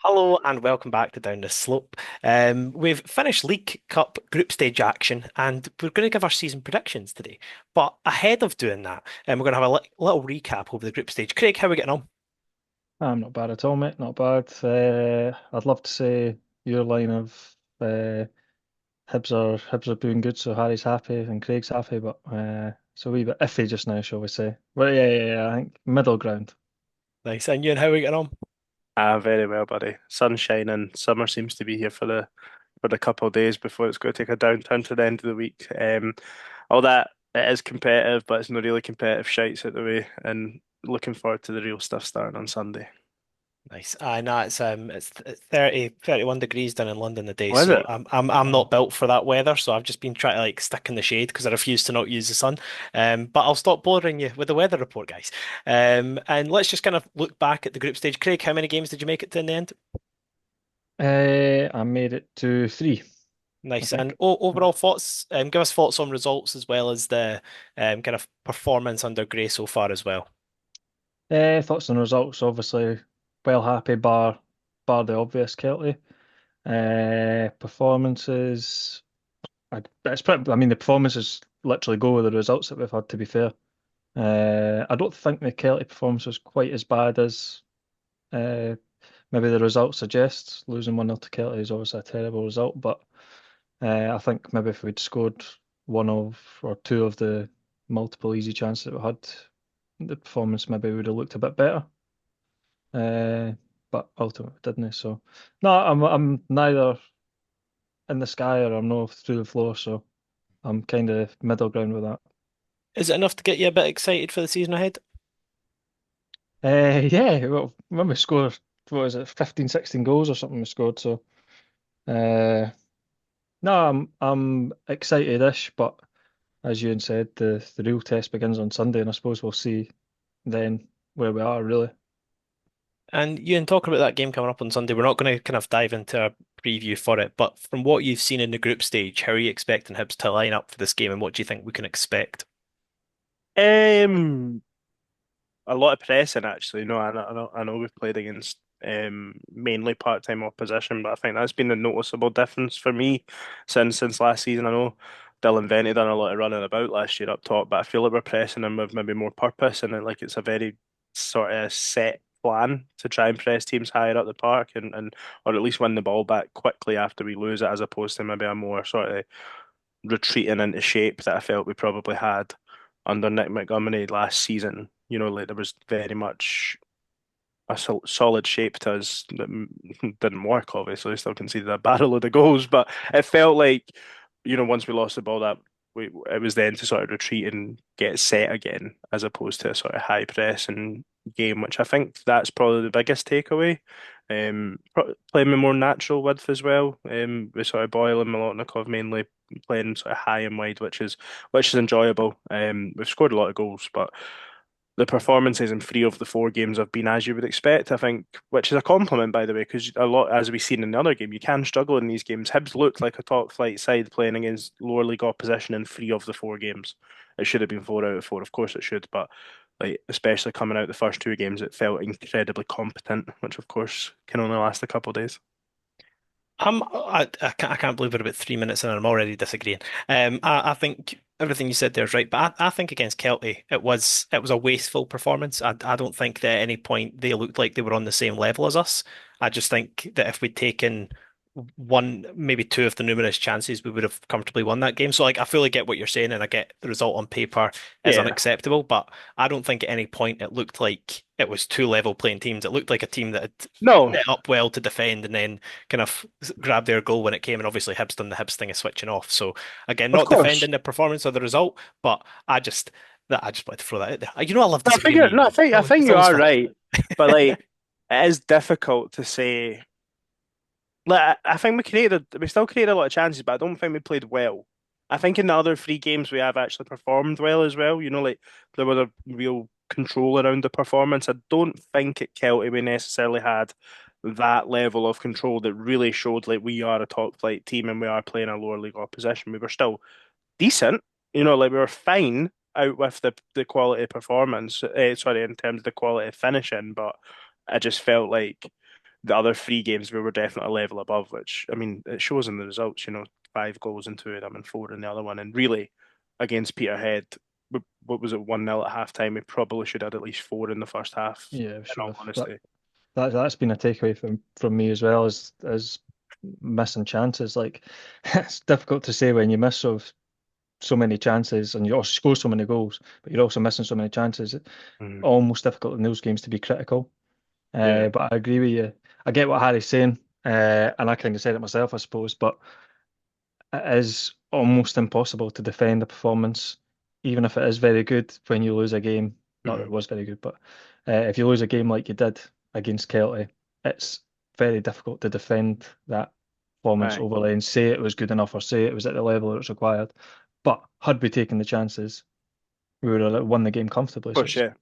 Hello and welcome back to Down the Slope. We've finished League Cup group stage action and we're going to give our season predictions today. But ahead of doing that, we're going to have a little recap over the group stage. Craig, how are we getting on? I'm not bad at all, mate. Not bad. I'd love to say your line of Hibs are doing good, so Harry's happy and Craig's happy, but it's a wee bit iffy just now, shall we say? Well, yeah. I think middle ground. Nice. And you and how are we getting on? Very well, buddy. Sun's shining. Summer seems to be here for the couple of days before it's going to take a downturn to the end of the week. All that it is competitive, but it's not really competitive shites out the way, and looking forward to the real stuff starting on Sunday. Nice. I know it's 30, 31 degrees down in London today, Oh, is so it? I'm not Oh. built for that weather, so I've just been trying to like stick in the shade because I refuse to not use the sun. But I'll stop bothering you with the weather report, guys. And let's just kind of look back at the group stage. Craig, how many games did you make it to in the end? I made it to three, I Nice. And think. overall thoughts, give us thoughts on results as well as the kind of performance under Gray so far as well. Thoughts and results, obviously, well happy, bar the obvious Kelty. Performances. I mean, the performances literally go with the results that we've had, to be fair. I don't think the Kelty performance was quite as bad as uh, maybe the result suggests. Losing 1-0 to Kelty is obviously a terrible result, but I think maybe if we'd scored one of or two of the multiple easy chances that we had, the performance maybe would have looked a bit better. Uh, but ultimately didn't. So no, I'm neither in the sky or I'm not through the floor, so I'm kind of middle ground with that. Is it enough to get you a bit excited for the season ahead? Yeah, well, when we scored, what is it, 15, 16 goals or something we scored. So, uh, no, I'm excited-ish, but as Ewan said, the real test begins on Sunday, and I suppose we'll see then where we are, really. And you and talking about that game coming up on Sunday, we're not going to kind of dive into a preview for it, but from what you've seen in the group stage, how are you expecting Hibs to line up for this game and what do you think we can expect? Um, a lot of pressing actually. No, I know we've played against mainly part-time opposition, but I think that's been a noticeable difference for me since last season. I know Dylan Venti done a lot of running about last year up top, but I feel like we're pressing him with maybe more purpose and like it's a very sort of set plan to try and press teams higher up the park and or at least win the ball back quickly after we lose it, as opposed to maybe a more sort of retreating into shape that I felt we probably had under Nick Montgomery last season. You know, like there was very much a solid shape to us that didn't work. Obviously, still conceded a barrel load of goals, but it felt like once we lost the ball, that we it was then to sort of retreat and get set again, as opposed to a sort of high press and game, which I think that's probably the biggest takeaway. Playing with more natural width as well. With sort of Boyle and Milotnikov mainly playing sort of high and wide, which is enjoyable. We've scored a lot of goals, but the performances in three of the four games have been as you would expect, I think, which is a compliment, by the way, because a lot, as we've seen in the other game, you can struggle in these games. Hibs looked like a top flight side playing against lower league opposition in three of the four games. It should have been 4 out of 4, of course it should, but like especially coming out the first two games, it felt incredibly competent, which of course can only last a couple of days. I can't believe we're about 3 minutes in and I'm already disagreeing. I think everything you said there is right, but I think against Kelty it was a wasteful performance. I don't think that at any point they looked like they were on the same level as us. I just think that if we'd taken one, maybe two of the numerous chances, we would have comfortably won that game. So like I fully get what you're saying, and I get the result on paper is Yeah, unacceptable, but I don't think at any point it looked like it was two level playing teams. It looked like a team that had no, set up well to defend and then kind of grab their goal when it came. And obviously Hibs done the Hibs thing of switching off. So again, of not course. defending the performance or the result, but I just wanted to throw that out there. I love No, disagreeing with you, no, man. I think It's you always are fun. right, but like it is difficult to say. Like I think we still created a lot of chances, but I don't think we played well. I think in the other three games we have actually performed well as well. Like there was a real control around the performance. I don't think at Kelty we necessarily had that level of control that really showed like we are a top flight team and we are playing a lower league opposition. We were still decent, like we were fine out with the quality performance. Sorry, in terms of the quality of finishing, but I just felt like the other three games we were definitely a level above, which I mean it shows in the results. 5 goals in two of them and four in the other one, and really against Peterhead, what was it, 1-0 at halftime? We probably should have had at least four in the first half. Yeah, we In should all have. honesty. That's been a takeaway from me as well as missing chances. Like it's difficult to say when you miss so many chances and you also score so many goals, but you're also missing so many chances. It's Mhm. almost difficult in those games to be critical. Yeah. But I agree with you. I get what Harry's saying, and I kind of said it myself, I suppose. But it is almost impossible to defend a performance, even if it is very good when you lose a game. Not that Mhm. it was very good, but if you lose a game like you did against Kelty, it's very difficult to defend that performance Aye. overly and say it was good enough or say it was at the level that was required. But had we taken the chances, we would have won the game comfortably. So For it's sure.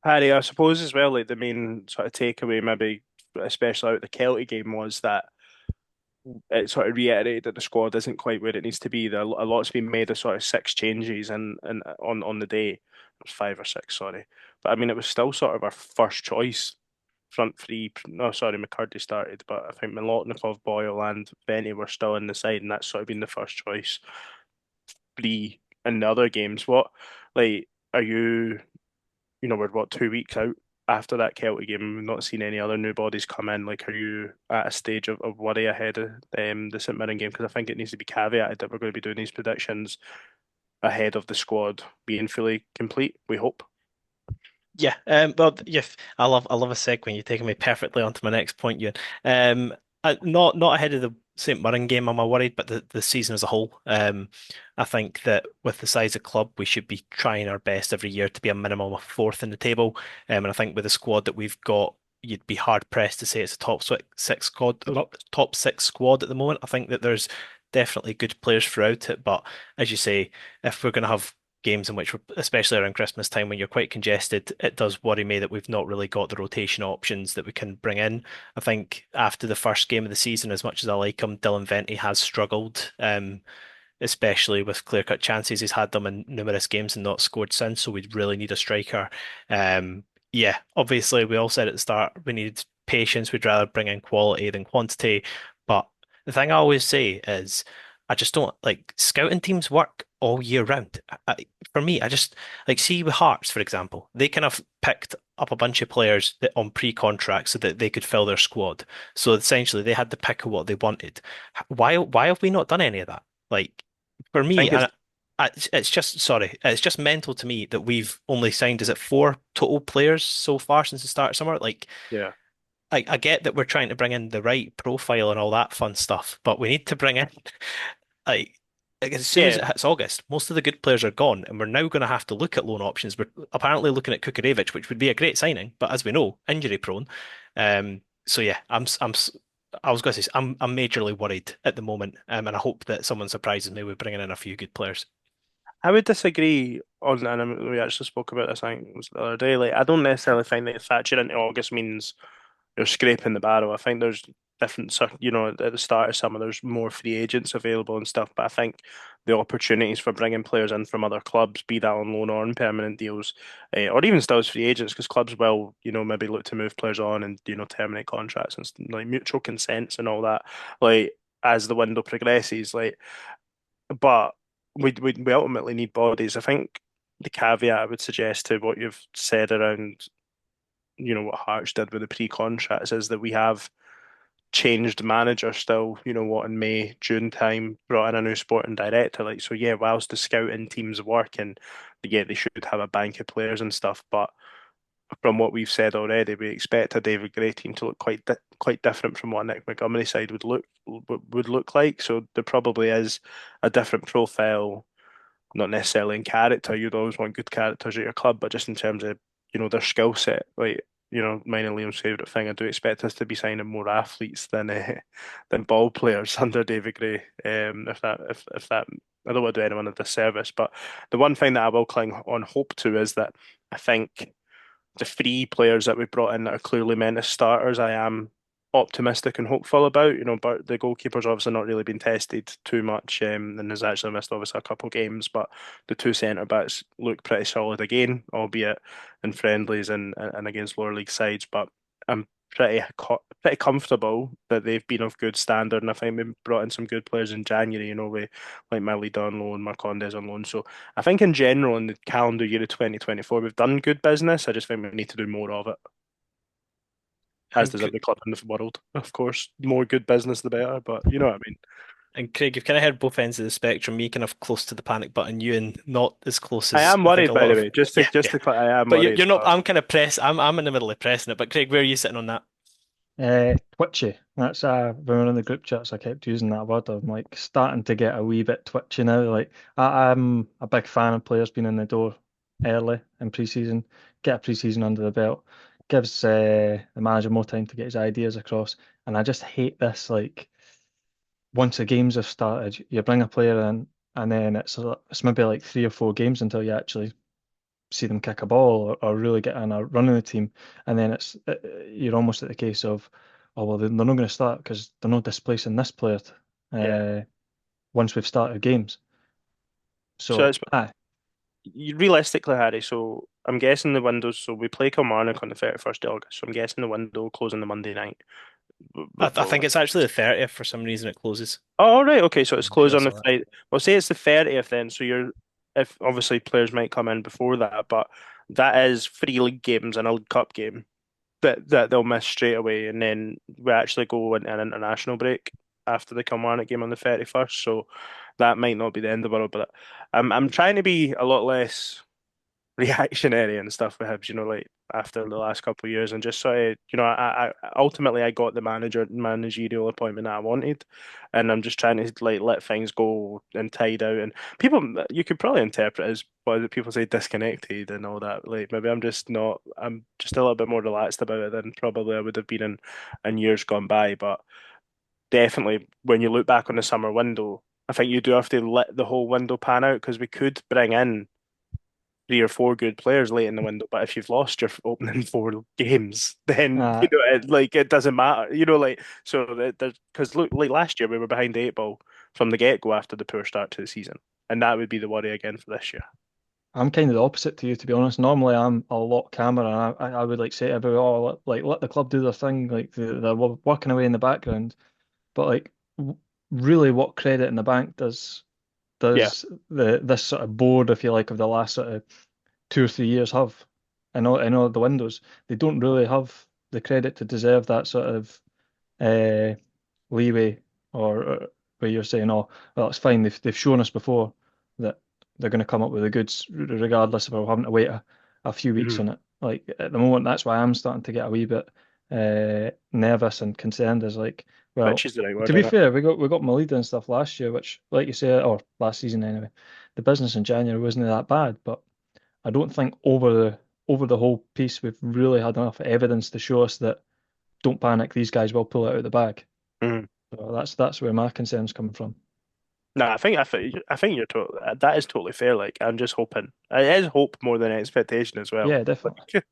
Harry, I suppose as well, like the main sort of takeaway, maybe especially out of the Kelty game, was that it sort of reiterated that the squad isn't quite where it needs to be. A lot's been made of sort of six changes and on the day. It was five or six, sorry. But I mean, it was still sort of our first choice front three. No, sorry, McCurdy started, but I think Milotnikov, Boyle, and Benny were still in the side, and that's sort of been the first choice three in the other games. What, like, are you? We're what, 2 weeks out after that Celtic game. We've not seen any other new bodies come in. Like, are you at a stage of worry ahead of the St Mirren game? Because I think it needs to be caveated that we're going to be doing these predictions ahead of the squad being fully complete. We hope. Yeah, well, yeah, I love a segue when you're taking me perfectly onto my next point, Ewan. Not ahead of the St Mirren game, am I worried, but the season as a whole. I think that with the size of club, we should be trying our best every year to be a minimum of fourth in the table. And I think with the squad that we've got, you'd be hard pressed to say it's a top 6 squad, top 6 squad at the moment. I think that there's definitely good players throughout it, but as you say, if we're going to have games in which we're, especially around Christmas time when you're quite congested, it does worry me that we've not really got the rotation options that we can bring in. I think after the first game of the season, as much as I like him, Dylan Vente has struggled, especially with clear-cut chances. He's had them in numerous games and not scored since, so we'd really need a striker. Yeah, obviously we all said at the start we needed patience. We'd rather bring in quality than quantity. But the thing I always say is I just don't like scouting teams work all year round. For me, I just like see with Hearts, for example, they kind of picked up a bunch of players that on pre-contract so that they could fill their squad. So essentially they had the pick of what they wanted. Why have we not done any of that? Like for I me, think it's it's just sorry, it's just mental to me that we've only signed, is it 4 total players so far since the start of summer? Like yeah, I get that we're trying to bring in the right profile and all that fun stuff, but we need to bring in like, as soon as yeah. it hits August, most of the good players are gone, and we're now going to have to look at loan options. We're apparently looking at Kukarevich, which would be a great signing, but as we know, injury prone. So yeah, I was going to say I'm majorly worried at the moment, and I hope that someone surprises me with bringing in a few good players. I would disagree on, and we actually spoke about this, I think it was the other day. Like, I don't necessarily think that Thatcher into August means you're scraping the barrel. I think there's different, at the start of summer, there's more free agents available and stuff. But I think the opportunities for bringing players in from other clubs, be that on loan or on permanent deals, or even still as free agents, because clubs will, maybe look to move players on and, terminate contracts and like mutual consents and all that, like as the window progresses. Like, but we ultimately need bodies. I think the caveat I would suggest to what you've said around, what Hearts did with the pre-contracts is that we have changed manager still, what, in May, June time, brought in a new sporting director. Like, so yeah, whilst the scouting teams work and yeah, they should have a bank of players and stuff, but from what we've said already, we expect a David Gray team to look quite different from what Nick Montgomery side would look like. So there probably is a different profile, not necessarily in character. You'd always want good characters at your club, but just in terms of, their skill set. Like, mine and Liam's favourite thing, I do expect us to be signing more athletes than ball players under David Gray. If that I don't want to do anyone a disservice, but the one thing that I will cling on hope to is that I think the 3 players that we've brought in that are clearly meant as starters, I am optimistic and hopeful about. But the goalkeeper's obviously not really been tested too much, and has actually missed obviously a couple of games. But the 2 centre backs look pretty solid again, albeit in friendlies and against lower league sides. But I'm pretty comfortable that they've been of good standard, and I think we brought in some good players in January. With like Millie on loan, Marcondes on loan. So I think in general in the calendar year of 2024, we've done good business. I just think we need to do more of it, as And, does every club in the world. Of course, more good business the better. But you know what I mean. and Craig, you've kind of heard both ends of the spectrum. Me kind of close to the panic button, you and not as close I as am I think a worried, by lot the of. way. Just to Yeah, just yeah. to I am But worried. you're not. But I'm kind of press. I'm in the middle of pressing it. But Craig, where are you sitting on that? Twitchy. That's when we were in the group chats, I kept using that word. I'm like starting to get a wee bit twitchy now. Like I'm a big fan of players being in the door early in pre-season. Get a pre-season under the belt, gives the manager more time to get his ideas across. And I just hate this. Like once the games have started, you bring a player in, and then it's maybe like 3 or 4 games until you actually see them kick a ball or really get in a run in the team, and then you're almost at the case of, oh well, they're not going to start because they're not displacing this player yeah. uh, once we've started games. So So, it's realistically, Harry. So I'm guessing the windows. So we play Kilmarnock on the 31st of August. So I'm guessing the window will close on the Monday night I before. think it's actually the 30th for some reason it closes. Oh, right. Okay. So it's I'm sure closed I on the saw that. Friday. Well, say it's the 30th then. So if obviously players might come in before that, but that is 3 league games and a League Cup game that they'll miss straight away, and then we actually go into an international break after the Kilmarnock game on the 31st. So that might not be the end of the world, but I'm trying to be a lot less reactionary and stuff with Hibs, like after the last couple of years, and just sort of, I ultimately I got the managerial appointment that I wanted, and I'm just trying to like let things go and tide out. And people, you could probably interpret as what people say disconnected and all that. Like maybe I'm just not. I'm just a little bit more relaxed about it than probably I would have been in years gone by. But definitely, when you look back on the summer window, I think you do have to let the whole window pan out because we could bring in 3 or 4 good players late in the window. But if you've lost your opening 4 games, then uh, it doesn't matter. So there's because look, like last year we were behind the 8 ball from the get go after the poor start to the season, and that would be the worry again for this year. I'm kind of the opposite to you, to be honest. Normally, I'm a lot calmer, and I would like say to everyone, oh, let the club do their thing, like they're working away in the background. But like, really, what credit in the bank Yeah. does this sort of board, if you like, of the last sort of 2 or 3 years have? I know the windows, they don't really have the credit to deserve that sort of uh, leeway, or where you're saying, oh, well, it's fine. They've shown us before that they're going to come up with the goods, regardless if we're having to wait a few weeks Mhm. on it. Like at the moment, that's why I'm starting to get a wee bit nervous and concerned. Is like, Which well, is the right to word, be isn't it? fair, we got Malida and stuff last year, which, like you say, or last season anyway, the business in January wasn't that bad, but I don't think over the whole piece we've really had enough evidence to show us that don't panic, these guys will pull it out of the bag. Mhm. So that's where my concern's coming from. No, I think you're totally that is totally fair. Like I'm just hoping it is hope more than expectation as well. Yeah, definitely.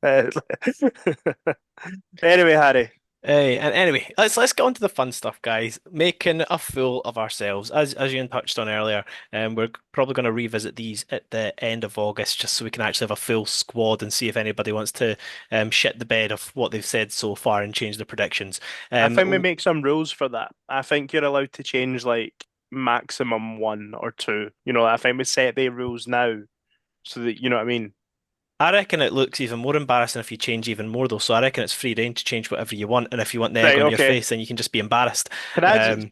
Anyway, Harry, Hey, and anyway, let's get on to the fun stuff, guys. Making a fool of ourselves, as Ian touched on earlier, and we're probably going to revisit these at the end of August, just so we can actually have a full squad and see if anybody wants to shit the bed of what they've said so far and change their predictions. I think we Um, make some rules for that. I think you're allowed to change like maximum 1 or 2. I think we set the rules now so that you know what I mean. I reckon it looks even more embarrassing if you change even more, though. So I reckon it's free reign to change whatever you want, and if you want the egg Right, on your okay. face, then you can just be embarrassed. Can Um,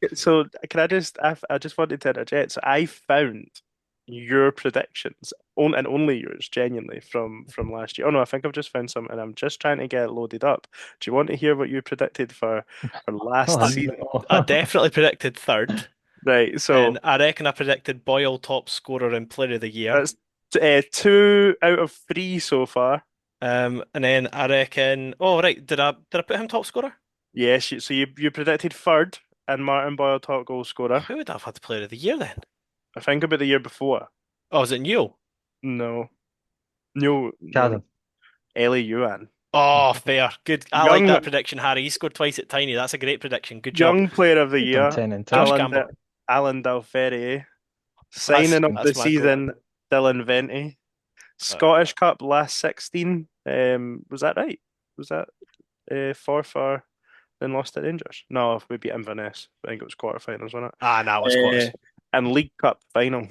I just I just wanted to interject. So I found your predictions and only yours genuinely from last year. Oh no, I think I've just found some and I'm just trying to get it loaded up. Do you want to hear what you predicted for last Oh I, season? I no. definitely predicted third. Right, so And I reckon I predicted Boyle top scorer and player of the year. that's 2 out of 3 so far. And then I reckon, oh right, did I put him top scorer? Yes, so you predicted third and Martin Boyle top goal scorer. Who would I have had player of the year then? I think about the year before. Oh, was it Newell? No, no, no, Cadden. Ellie Yuan. Oh, fair. Good. I like Young that prediction, Harry. He scored twice at Tiny. That's a great prediction. Good job. young player of the You've done year, 10 and 2. Josh Alan Campbell. Alan Dalferrier. That's Signing of the that's my goal. season, Dylan Venti. Uh, Scottish Cup last 16. Was that right? Was that? Forfar, then lost to Rangers. No, we beat Inverness. I think it was quarterfinals, wasn't Ah, nah, it was it? quarters. And League Cup final.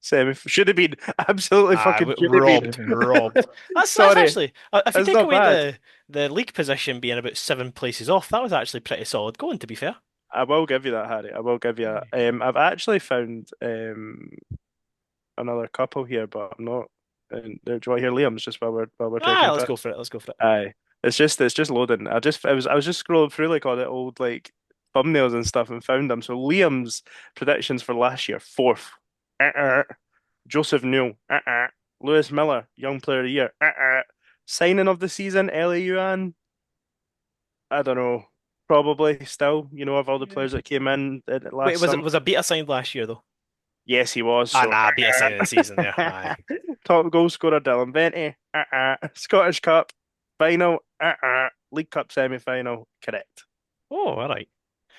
Semi should have been absolutely Ah, fucking should have been. Should have robbed, been. robbed. That's Sorry, actually if you it's take not away bad. the league position being about 7 places off, that was actually pretty solid going, to be fair. I will give you that, Harry. I will give you that. I've actually found another couple here, but I'm not. And do you want to hear Liam's just while we're taking Ah, a let's bit? go for it. Let's go for it. Aye, it's just loading. I was just scrolling through like all the old like thumbnails and stuff and found them. So Liam's predictions for last year: fourth, uh-uh. Joseph Newell, uh-uh. Lewis Miller, Young Player of the Year, uh-uh. Signing of the season, Ellie Yuan. I don't know. Probably still, of all the Yeah. players that came in Wait, last was it summer. was a beta signed last year though? Yes, he was. Ah, So nah, beta signing of the season there. Aye. top goal scorer Dylan Vente, Scottish Cup final, League Cup semi-final, correct. Oh, all right.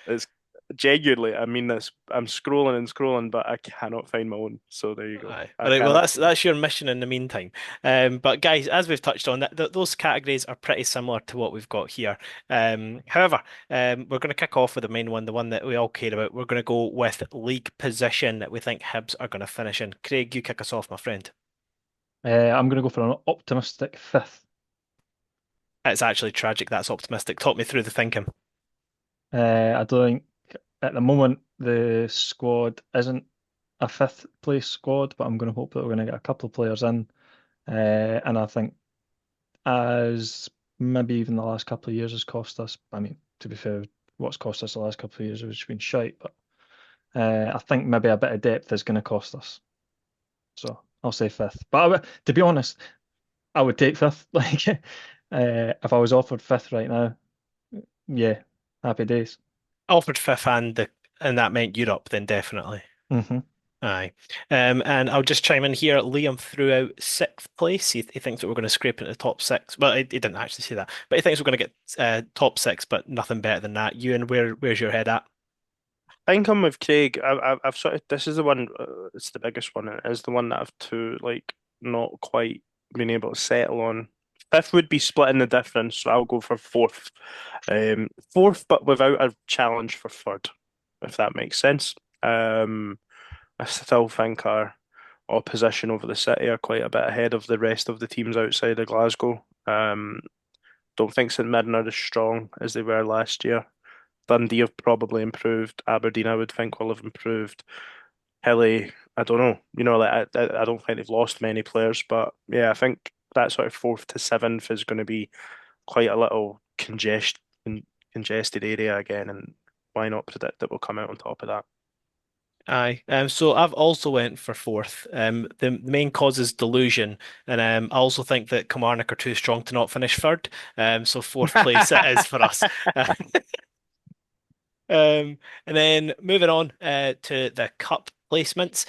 It's genuinely, I mean this. I'm scrolling and scrolling, but I cannot find my own. So there you go. Aye. I All right. Well, cannot. that's your mission in the meantime. But guys, as we've touched on, those categories are pretty similar to what we've got here. However, we're going to kick off with the main one, the one that we all care about. We're going to go with league position that we think Hibs are going to finish in. Craig, you kick us off, my friend. I'm going to go for an optimistic fifth. It's actually tragic. That's optimistic. Talk me through the thinking. I don't think at the moment the squad isn't a fifth place squad, but I'm going to hope that we're going to get a couple of players in. And I think as maybe even the last couple of years has cost us. I mean, to be fair, what's cost us the last couple of years has been shite, but I think maybe a bit of depth is going to cost us. So I'll say fifth. But to be honest, I would take fifth. Like, if I was offered fifth right now, yeah, happy days. Alfred fifth and that meant Europe, then definitely. Hmm. Aye. And I'll just chime in here. Liam threw out sixth place. He thinks that we're going to scrape into the top six. Well, he didn't actually say that, but he thinks we're going to get top six, but nothing better than that. Ewan, where's your head at? I think I'm with Craig. I've sort of this is the one. It's the biggest one. And it is the one that I've not quite been able to settle on. Fifth would be splitting the difference, so I'll go for fourth. Fourth, but without a challenge for third, if that makes sense. I still think our opposition over the city are quite a bit ahead of the rest of the teams outside of Glasgow. Don't think St Mirren are as strong as they were last year. Dundee have probably improved. Aberdeen, I would think, will have improved. Hilly, I don't know. I don't think they've lost many players, but yeah, I think that sort of fourth to seventh is going to be quite a little congested area again, and why not predict that we'll come out on top of that? Aye. So I've also went for fourth. The main cause is delusion, and I also think that Kilmarnock are too strong to not finish third. So fourth place it is for us. And then moving on to the cup placements.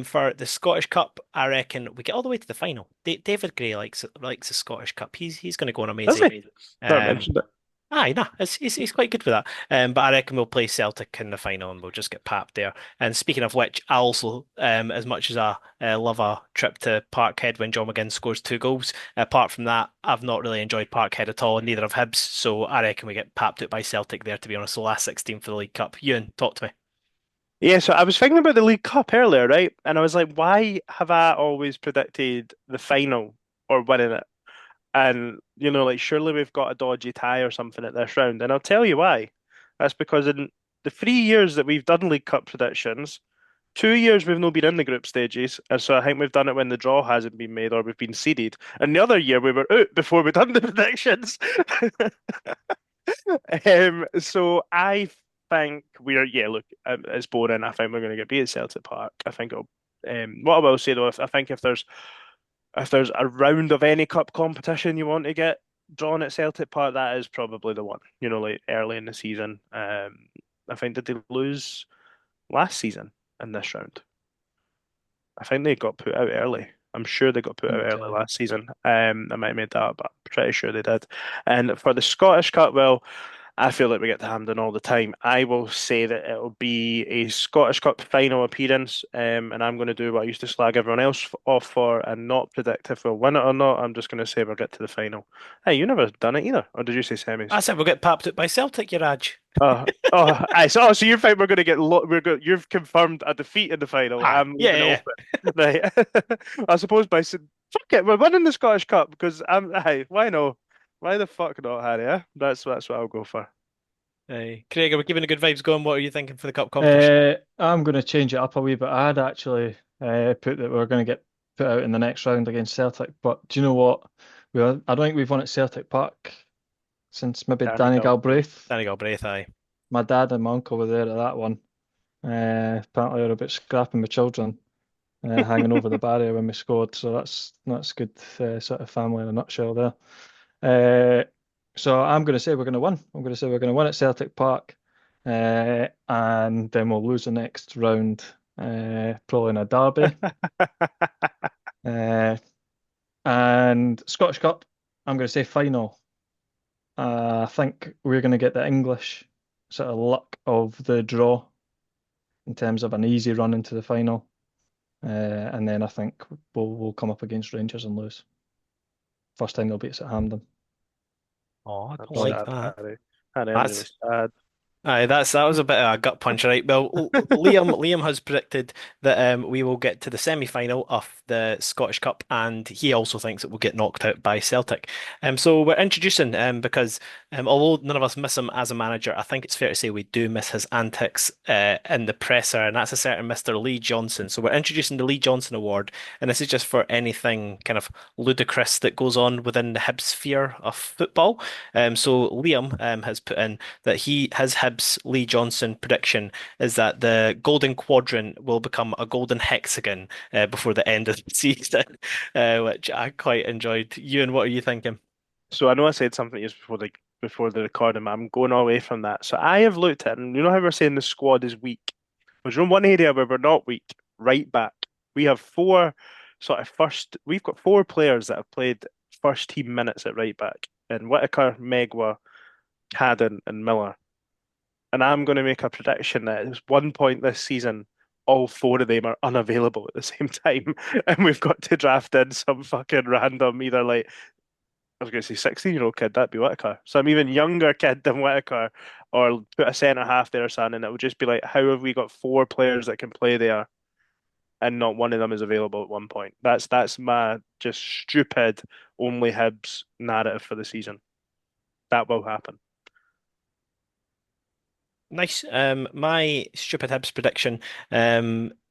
For the Scottish Cup, I reckon we get all the way to the final. David Gray likes the Scottish Cup. He's going to go on Does amazing. he? Never Um, mentioned it. Aye, nah, he's quite good with that. But I reckon we'll play Celtic in the final and we'll just get papped there. And speaking of which, I also, as much as I love a trip to Parkhead when John McGinn scores 2 goals, apart from that, I've not really enjoyed Parkhead at all, and neither have Hibs. So I reckon we get papped out by Celtic there, to be honest, the last 16 for the League Cup. Ewan, talk to me. Yeah, so I was thinking about the League Cup earlier, right? And I was like, why have I always predicted the final or winning it? And, like, surely we've got a dodgy tie or something at this round. And I'll tell you why. That's because in the 3 years that we've done League Cup predictions, 2 years we've not been in the group stages. And so I think we've done it when the draw hasn't been made or we've been seeded. And the other year we were out before we done the predictions. So I think yeah, look, it's boring. I think we're going to get beat at Celtic Park. I think it'll, what I will say though, I think if there's a round of any cup competition you want to get drawn at Celtic Park, that is probably the one. Like early in the season. I think did they lose last season in this round? I think they got put out early. I'm sure they got put out early Okay. last season. I might have made that up, but I'm pretty sure they did. And for the Scottish Cup, well, I feel like we get to Hampden all the time. I will say that it'll be a Scottish Cup final appearance, and I'm going to do what I used to slag everyone else off for and not predict if we'll win it or not. I'm just going to say we'll get to the final. Hey, you never done it either, or did you say semis? I said we'll get papped out by Celtic, you Raj. So you think we're going to get you've confirmed a defeat in the final. Ah, I'm yeah, leaving it yeah. open. Right. I suppose by saying, fuck it, we're winning the Scottish Cup because hey, why no? Why the fuck not, Harry? That's what I'll go for. Aye. Craig, are we keeping the good vibes going? What are you thinking for the cup competition? I'm going to change it up a wee bit. I had actually put that we're going to get put out in the next round against Celtic, but do you know what? I don't think we've won at Celtic Park since maybe Danny Danny Galbraith. Galbraith. Danny Galbraith, aye. My dad and my uncle were there at that one. Apparently, they were about scrapping with children, hanging over the barrier when we scored. So that's good sort of family in a nutshell there. Uh, so I'm going to say we're going to win. I'm going to say we're going to win at Celtic Park, and then we'll lose the next round, probably in a derby. Uh, and Scottish Cup, I'm going to say final. I think we're going to get the English sort of luck of the draw in terms of an easy run into the final. And then I think we'll come up against Rangers and lose. First time they'll beat us at Hampden. Oh, I I'm don't like sad, that. Harry. Harry, I'm really That's sad. Aye, that was a bit of a gut punch, right? Well, Liam has predicted that we will get to the semi-final of the Scottish Cup, and he also thinks that we'll get knocked out by Celtic. So we're introducing because although none of us miss him as a manager, I think it's fair to say we do miss his antics in the presser, and that's a certain Mr. Lee Johnson. So we're introducing the Lee Johnson Award, and this is just for anything kind of ludicrous that goes on within the Hibs sphere of football. So Liam has put in that his Hibs Lee Johnson prediction is that the golden quadrant will become a golden hexagon before the end of the season, which I quite enjoyed. Ewan, what are you thinking? So I know I said something just before the recording, but I'm going away from that. So I have looked at, and you know how we're saying the squad is weak. There's one area where we're not weak, right back. We have we've got four players that have played first team minutes at right back, and Whitaker, Megwa, Cadden, and Miller. And I'm going to make a prediction that at one point this season, all four of them are unavailable at the same time, and we've got to draft in some fucking random, either like I was going to say 16-year-old kid, that'd be Whitaker. Some even younger kid than Whitaker, or put a centre half there or something, and it would just be like, how have we got four players that can play there and not one of them is available at one point? That's my just stupid only Hibs narrative for the season. That will happen. Nice. My stupid Hibs prediction.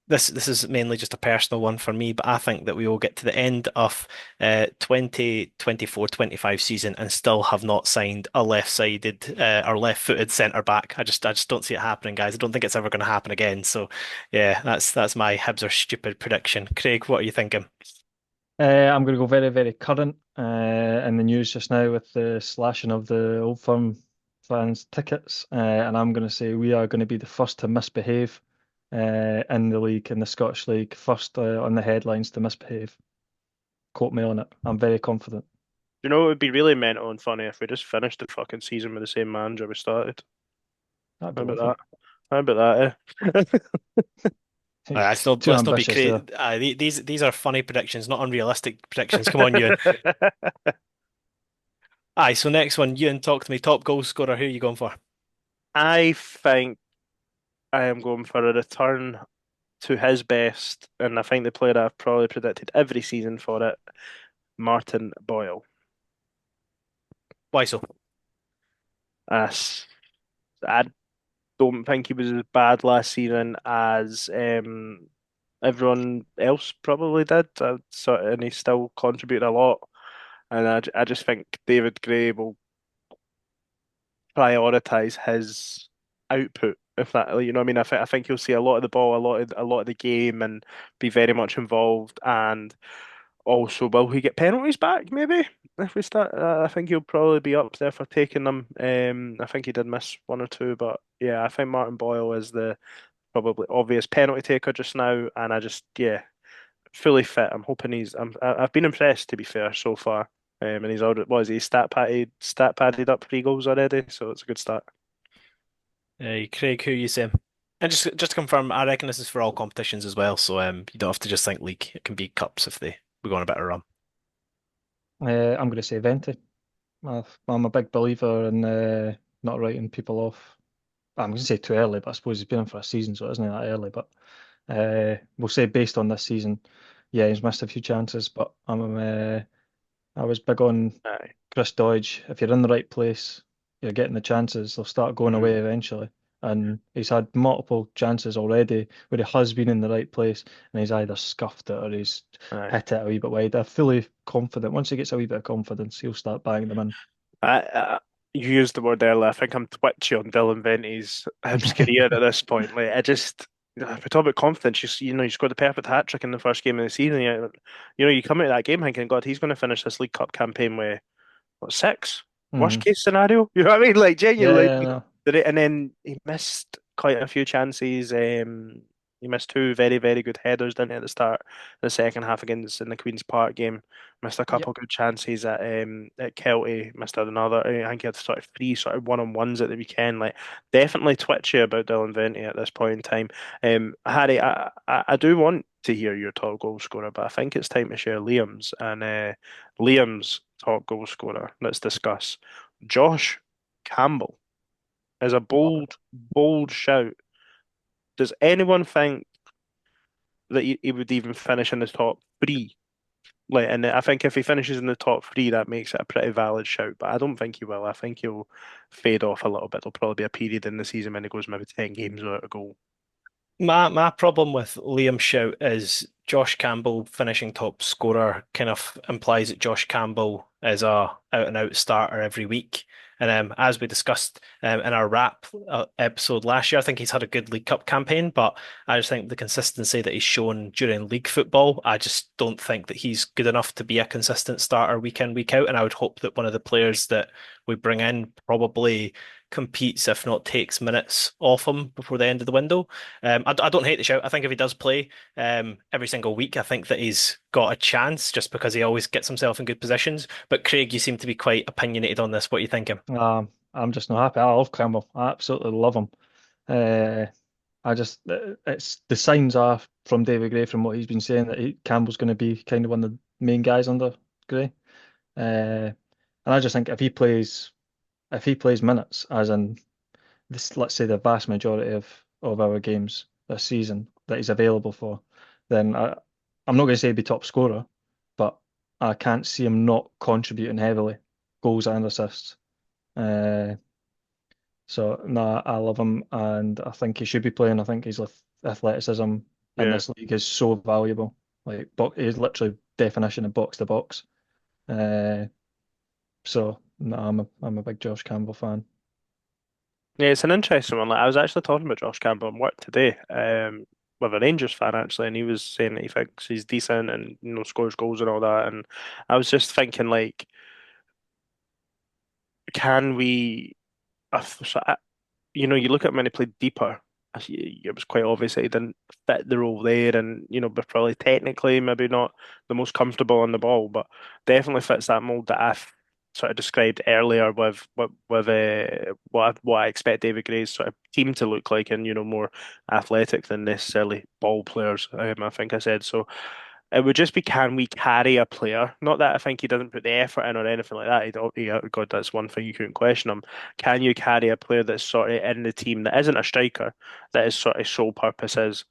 This is mainly just a personal one for me, but I think that we will get to the end of 2024-25 season and still have not signed a left-sided or left-footed centre back. I just don't see it happening, guys. I don't think it's ever going to happen again. So yeah, that's my Hibs are stupid prediction. Craig, what are you thinking? I'm going to go very, very current in the news just now with the slashing of the Old Firm fans' tickets. And I'm going to say we are going to be the first to misbehave in the league, in the Scottish League, first on the headlines to misbehave. Quote me on it. I'm very confident. You know, it would be really mental and funny if we just finished the fucking season with the same manager we started. That'd be How about lovely. that? How about that, eh? Too Let's not be ambitious crazy. there. These are funny predictions, not unrealistic predictions. Come on, Ewan. Aye, so next one, Ewan, talk to me. Top goal scorer, who are you going for? I think I am going for a return to his best, and I think the player I've probably predicted every season for it, Martin Boyle. Why so? As I don't think he was as bad last season as everyone else probably did. And he still contributed a lot. And I just think David Gray will prioritize his output. If that, you know what I mean, I think he'll see a lot of the ball, a lot of the game, and be very much involved. And also, will he get penalties back? Maybe if we start, I think he'll probably be up there for taking them. I think he did miss one or two, but yeah, I think Martin Boyle is the probably obvious penalty taker just now, and I just fully fit. I'm hoping I've been impressed to be fair so far. and he's already stat padded up 3 goals already, so it's a good start. Craig, who you saying? And just to confirm, I reckon this is for all competitions as well, so you don't have to just think league. It can be cups if they we go on a bit of a run. I'm going to say Venti. I'm a big believer in not writing people off. I'm going to say too early, but I suppose he's been in for a season, so it isn't that early. But we'll say based on this season, yeah, he's missed a few chances. But I was big on Aye. Chris Dodge. If you're in the right place, you're getting the chances. They'll start going Mhm. away eventually. And he's had multiple chances already where he has been in the right place and he's either scuffed it or he's Aye. hit it a wee bit wide. I'm fully confident. Once he gets a wee bit of confidence, he'll start banging them You used the word earlier. I think I'm twitchy on Dylan Venti's Hibs in. career at this point. Like, I just, if we talk about confidence, you scored the perfect hat trick in the first game of the season. You come out of that game thinking, God, he's going to finish this League Cup campaign with what, six? Worst Mhm. case scenario. You know what I mean? Like Yeah, genuinely, yeah, no. and then he missed quite a few chances. He missed 2 very good headers, didn't he, at the start, the second half against in the Queen's Park game. Missed a Yep. couple good chances at Kelty. Missed another. I think he had sort of 3 sort of one-on-ones at the weekend. Like definitely twitchy about Dylan Venti at this point in time. Harry, I do want to hear your top goal scorer, but I think it's time to share Liam's and Liam's top goal scorer. Let's discuss. Josh Campbell is a bold shout. Does anyone think that he would even finish in the top three? Like, and I think if he finishes in the top three, that makes it a pretty valid shout. But I don't think he will. I think he'll fade off a little bit. There'll probably be a period in the season when he goes maybe 10 games without a goal. My problem with Liam Shout is Josh Campbell finishing top scorer kind of implies that Josh Campbell is a out and out starter every week. And as we discussed in our wrap episode last year, I think he's had a good League Cup campaign, but I just think the consistency that he's shown during league football, I just don't think that he's good enough to be a consistent starter week in, week out. And I would hope that one of the players that we bring in probably competes, if not takes minutes off him before the end of the window. I don't hate the shout. I think if he does play every single week, I think that he's got a chance just because he always gets himself in good positions. But Craig, you seem to be quite opinionated on this. What are you thinking? I'm just not happy. I love Campbell. I absolutely love him. Uh, I just it's the signs are from David Gray from what he's been saying that Campbell's going to be kind of one of the main guys under Gray. And I just think if he plays minutes, as in this, let's say the vast majority of our games this season that he's available for, then I'm not going to say he'd be top scorer, but I can't see him not contributing heavily, goals and assists. Uh, so no, I love him, and I think he should be playing. I think his athleticism in Yeah. this league is so valuable. Like, he's literally definition of box to box. Uh, so no, I'm a big Josh Campbell fan. Yeah, it's an interesting one. Like I was actually talking about Josh Campbell at work today, with a Rangers fan actually, and he was saying that he thinks he's decent and scores goals and all that. And I was just thinking, like, can we? So you look at him when he played deeper. It was quite obvious that he didn't fit the role there, and but probably technically maybe not the most comfortable on the ball, but definitely fits that mold that I sort of described earlier with what I expect David Gray's sort of team to look like, and more athletic than necessarily ball players. I think I said so. It would just be, can we carry a player? Not that I think he doesn't put the effort in or anything like that. God, that's one thing you couldn't question him. Can you carry a player that's sort of in the team that isn't a striker, that is sort of sole purpose is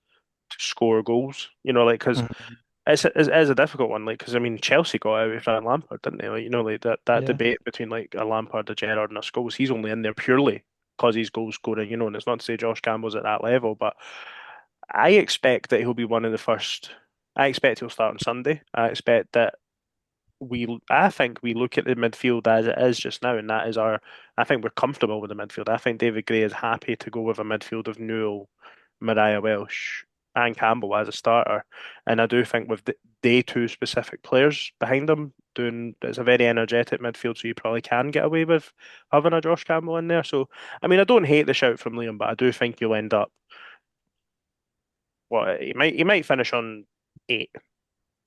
to score goals? Like because Mhm. it's a difficult one. Like because I mean Chelsea got out with Fran Lampard, didn't they? Like like that Yeah. debate between like a Lampard, a Gerrard, and a Scholes. He's only in there purely because he's goal scoring. And it's not to say Josh Campbell's at that level, but I expect that he'll be one of the first. I expect he'll start on Sunday. I expect that I think we look at the midfield as it is just now, and that is I think we're comfortable with the midfield. I think David Gray is happy to go with a midfield of Newell, Mariah Welsh, and Campbell as a starter. And I do think with day two specific players behind them, it's a very energetic midfield, so you probably can get away with having a Josh Campbell in there. So, I mean, I don't hate the shout from Liam, but I do think you'll end up, he might finish on 8.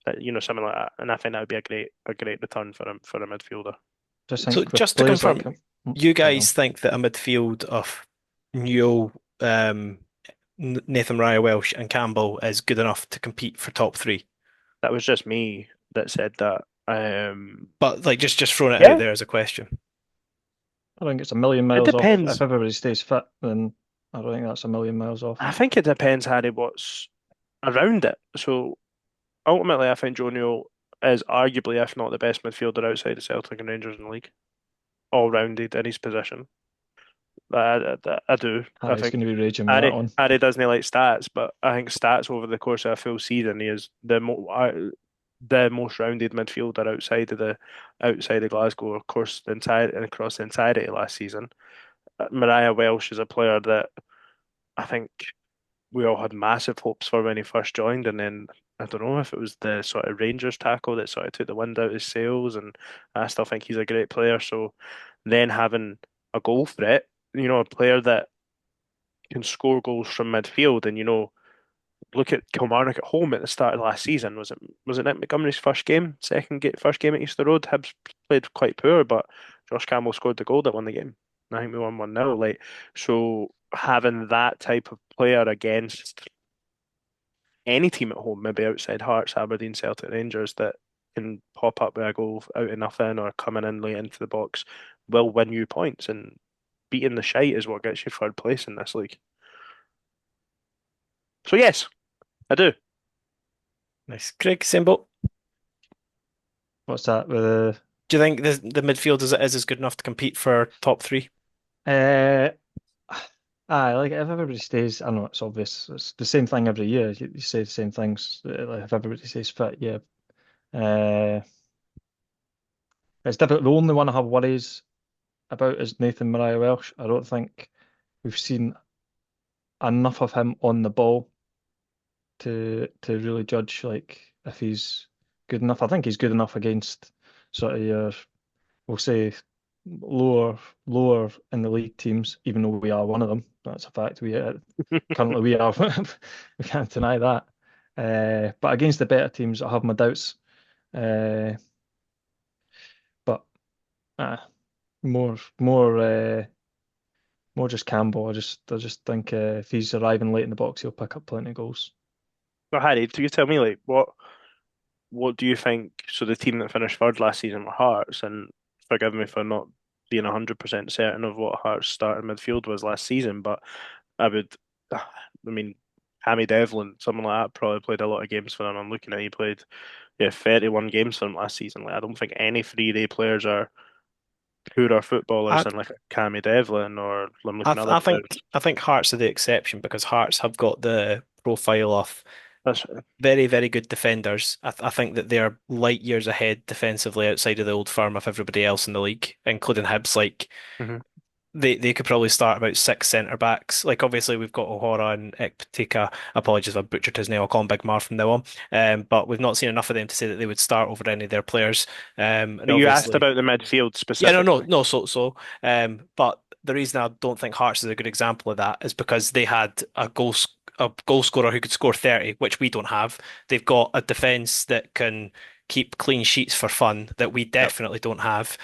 something like that. And I think that would be a great return for a midfielder. Just So think with just to players like confirm, him. you Carry on. guys think that a midfield of Newell, Nathan Raya Welsh, and Campbell is good enough to compete for top three? That was just me that said that. But like just throwing it out Yeah, there as a question. I think it's a million it miles off. If depends. everybody stays fit, then I don't think that's a million miles off. I think it depends, Harry, what's around it. So ultimately, I think Joe Newell is arguably, if not the best midfielder outside of Celtic and Rangers in the league, all rounded in his position. I do. I Harry's think going to be raging with that Harry one. Harry doesn't like stats, but I think stats over the course of a full season, he is the most rounded midfielder outside of Glasgow, of course, across the entirety of last season. Mariah Welsh is a player that I think we all had massive hopes for when he first joined, and then I don't know if it was the sort of Rangers tackle that sort of took the wind out of his sails, and I still think he's a great player. So then having a goal threat, a player that can score goals from midfield, and look at Kilmarnock at home at the start of last season. Was it Nick Montgomery's first game at Easter Road? Hibs played quite poor, but Josh Campbell scored the goal that won the game. I think we won 1-0. So having that type of player against any team at home, maybe outside Hearts, Aberdeen, Celtic, Rangers, that can pop up with a goal out of nothing or coming in late into the box, will win you points. And beating the shite is what gets you third place in this league. So yes, I do. Nice. Craig, same boat. What's that with Do you think the midfield as it is good enough to compete for top three? the? Aye, like if everybody stays, I know it's obvious. It's the same thing every year. You say the same things. Like if everybody stays fit, yeah. Uh, it's difficult. The only one I have worries about is Nathan Mariah Welsh. I don't think we've seen enough of him on the ball to really judge like if he's good enough. I think he's good enough against sort of your, we'll say, lower in the league teams, even though we are one of them. That's a fact. Currently we are. We can't deny that. But against the better teams, I have my doubts. Uh, but uh, more just Campbell. I just think if he's arriving late in the box, he'll pick up plenty of goals. Well, Harry, do you tell me what do you think? So the team that finished third last season were Hearts, and forgive me for not being 100% certain of what Hearts' starting midfield was last season, but I would, I mean, Hammy Devlin, someone like that, probably played a lot of games for them. I'm looking at he played, yeah, 31 games for them last season. I don't think any 3-day players are poorer footballers I than like a Cammy Devlin, or I'm I, looking at th- other I players. think I think Hearts are the exception because Hearts have got the profile of That's very, very good defenders. I think that they're light years ahead defensively outside of the old firm of everybody else in the league, including Hibs. Like mhm. they could probably start about six centre backs. Like obviously we've got O'Hara and Ekpatika. Apologies if I butchered his name. I'll call him Big Mar from now on. But we've not seen enough of them to say that they would start over any of their players. And But you asked obviously, about the midfield yeah, no, no, specifically. no. But the reason I don't think Hearts is a good example of that is because they had a goal scorer who could score 30, which we don't have. They've got a defense that can keep clean sheets for fun that we Yep. definitely don't have.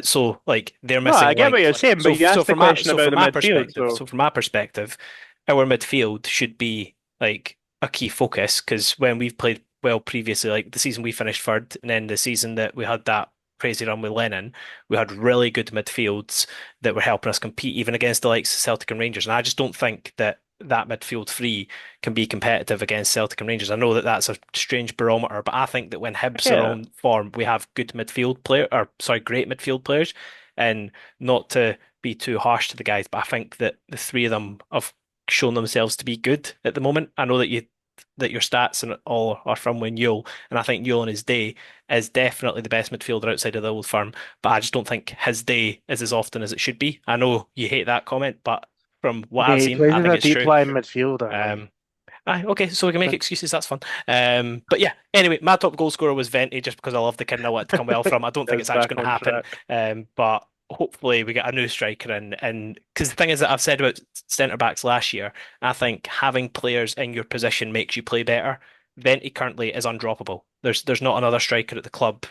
So like they're No, I missing get what you're length. saying, but you asked the question about the midfield, so So from my perspective, our midfield should be like a key focus because when we've played well previously, like the season we finished third, and then the season that we had that crazy run with Lennon, we had really good midfields that were helping us compete even against the likes of Celtic and Rangers. And I just don't think that midfield three can be competitive against Celtic and Rangers. I know that that's a strange barometer, but I think that when Hibs are yeah. on form, we have good midfield player, or sorry, great midfield players. And not to be too harsh to the guys, but I think that the three of them have shown themselves to be good at the moment. I know that your stats and all are from when Yule, and I think Yule in his day is definitely the best midfielder outside of the old firm, but I just don't think his day is as often as it should be. I know you hate that comment, but from what I've He seen, plays I as think a it's deep true. line midfielder. Um, okay, so we can make excuses. That's fun. But yeah, anyway, my top goal scorer was Venti just because I love the kid and I want it to come well from. I don't think Is it's actually back going to on happen. track. But hopefully we get a new striker in. And because the thing is that I've said about centre backs last year, I think having players in your position makes you play better. Venti currently is undroppable. There's not another striker at the club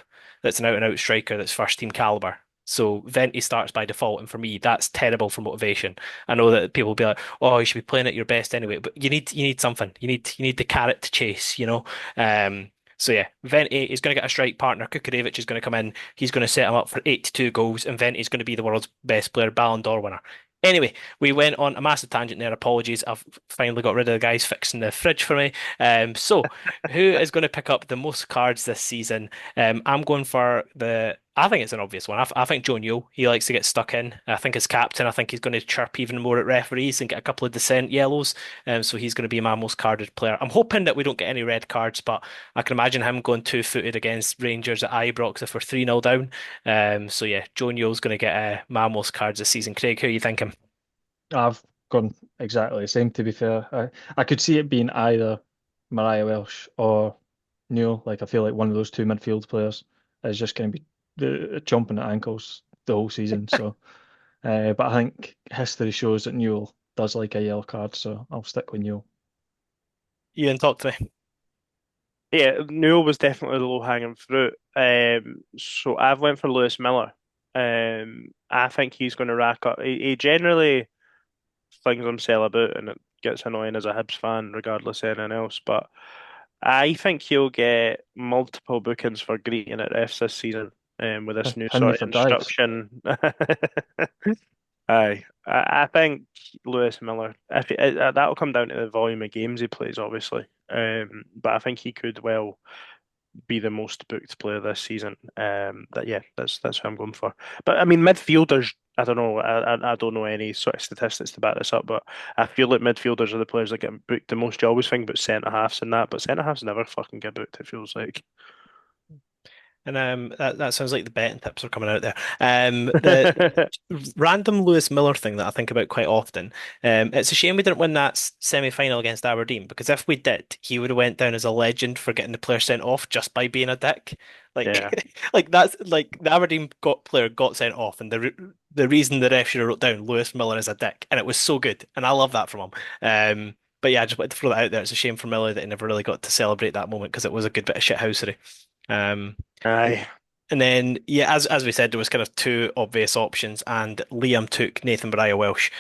that's an out and out striker that's first team caliber. So Venti starts by default, and for me, that's terrible for motivation. I know that people will be like, "Oh, you should be playing at your best anyway," but you need something. You need the carrot to chase, you know. So yeah, Venti is going to get a strike partner. Kukurevich is going to come in. He's going to set him up for 82 goals, and Venti is going to be the world's best player, Ballon d'Or winner. Anyway, we went on a massive tangent there. Apologies. I've finally got rid of the guys fixing the fridge for me. So who is going to pick up the most cards this season? I'm going for the. I think it's an obvious one. I think Joe Newell. He likes to get stuck in. I think as captain, I think he's going to chirp even more at referees and get a couple of dissent yellows. So he's going to be my most carded player. I'm hoping that we don't get any red cards, but I can imagine him going two-footed against Rangers at Ibrox if we're 3-0 down. So yeah, Joe Newell's going to get my most cards this season. Craig, who are you thinking? I've gone exactly the same, to be fair. I could see it being either Mariah Welsh or Newell. Like, I feel like one of those two midfield players is just going to be chomping at ankles the whole season. So, but I think history shows that Newell does like a yellow card, so I'll stick with Newell. Ian, talk to me. Yeah, Newell was definitely the low hanging fruit. So I've went for Lewis Miller. I think he's going to rack up. He generally flings himself about, and it gets annoying as a Hibs fan, regardless of anything else. But I think he'll get multiple bookings for greeting at refs this season, with this new Henry sort for of dives. instruction. I think Lewis Miller. If that'll come down to the volume of games he plays, obviously. But I think he could well be the most booked player this season. Yeah, that's who I'm going for. But I mean, midfielders. I don't know. I don't know any sort of statistics to back this up, but I feel like midfielders are the players that get booked the most. You always think about centre halves and that, but centre halves never fucking get booked. It feels like. And that sounds like the betting tips are coming out there. The random Lewis Miller thing that I think about quite often. It's a shame we didn't win that semi-final against Aberdeen because if we did, he would have went down as a legend for getting the player sent off just by being a dick. Yeah, Like, like that's like the Aberdeen player got sent off, and the reason the ref should have wrote down Lewis Miller is a dick, and it was so good, and I love that from him. But yeah, I just wanted to throw that out there. It's a shame for Miller that he never really got to celebrate that moment because it was a good bit of shithousery. Um, aye. and then, yeah, as we said, there was kind of two obvious options, and Liam took Nathan Mariah Welsh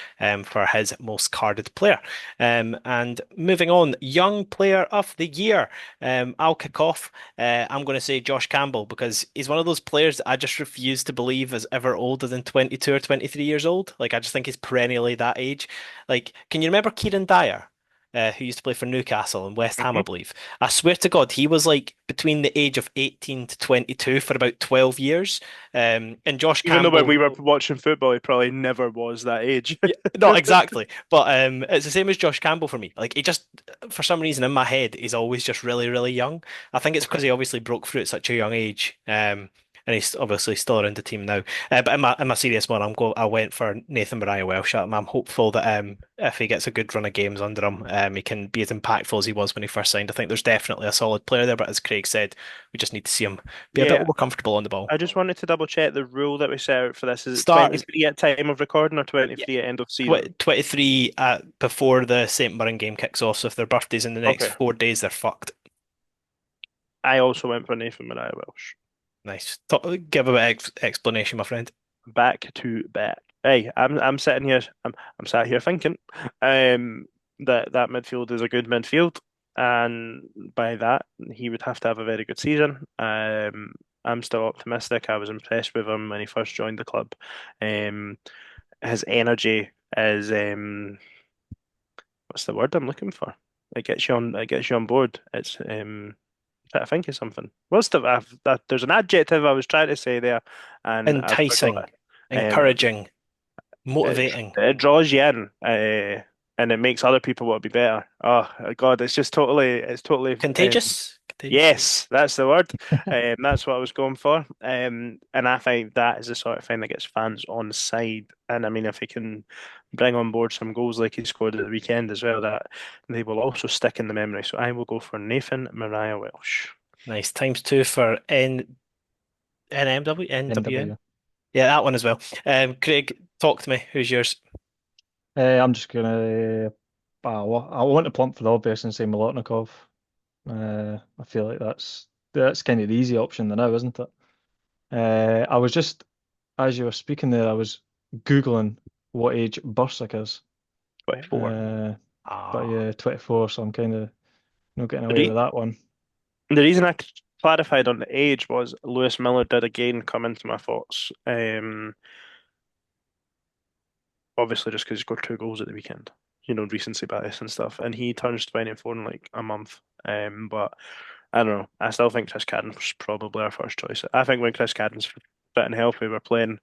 for his most carded player. And moving on, young player of the year. I'll kick off. I'm going to say Josh Campbell because he's one of those players that I just refuse to believe is ever older than 22 or 23 years old. Like, I just think he's perennially that age. Like, can you remember Kieran Dyer? Who used to play for Newcastle and West Ham, I Mhm. believe. I swear to God, he was like between the age of 18 to 22 for about 12 years. And Josh Even though when Campbell, we were watching football, he probably never was that age. yeah, not exactly, but it's the same as Josh Campbell for me. Like he just, for some reason in my head, he's always just really, really young. I think it's because he obviously broke through at such a young age. And he's obviously still around the team now. But in my serious one, I went for Nathan Mariah Welsh. I'm hopeful that if he gets a good run of games under him, he can be as impactful as he was when he first signed. I think there's definitely a solid player there, but as Craig said, we just need to see him be a bit Yeah, more comfortable on the ball. I just wanted to double check the rule that we set out for this. Is it Start 23 at time of recording or yeah, 23 at end of season? 23 before the St. Mirren game kicks off. So if their birthday's in the next Okay. 4 days, they're fucked. I also went for Nathan Mariah Welsh. Nice. Give a bit of explanation, my friend. Back to back. Hey, I'm sitting here. I'm sat here thinking, that midfield is a good midfield, and by that he would have to have a very good season. I'm still optimistic. I was impressed with him when he first joined the club. Um, his energy is what's the word I'm looking for? It gets you on. It gets you on board. It's trying to think of something. What's there's an adjective I was trying to say there, and I've Enticing, forgot it. encouraging, It, motivating, it draws you in, and it makes other people want to be better. Oh God, it's totally. contagious. Contagious. Yes, that's the word. That's what I was going for. And I think that is the sort of thing that gets fans on side. And I mean, if he can bring on board some goals like he scored at the weekend as well, that they will also stick in the memory. So I will go for Nathan Mariah Welsh. Nice. Times two for NMW, NWN. NW. Yeah, that one as well. Craig, talk to me. Who's yours? I'm just gonna. I want to plump for the obvious and say Milotnikov. I feel like that's kind of the easy option now, isn't it? I was just as you were speaking there, I was Googling what age Bursic is. 24. Uh, but Ah, yeah, 24, so I'm kind of not getting The, away with re that one. the reason I clarified on the age was Lewis Miller did again come into my thoughts. Obviously just because he scored two goals at the weekend, recency bias and stuff, and he turns 24 in like a month. But I don't know. I still think Chris Cadden's probably our first choice. I think when Chris Cadden's fit and healthy, we're playing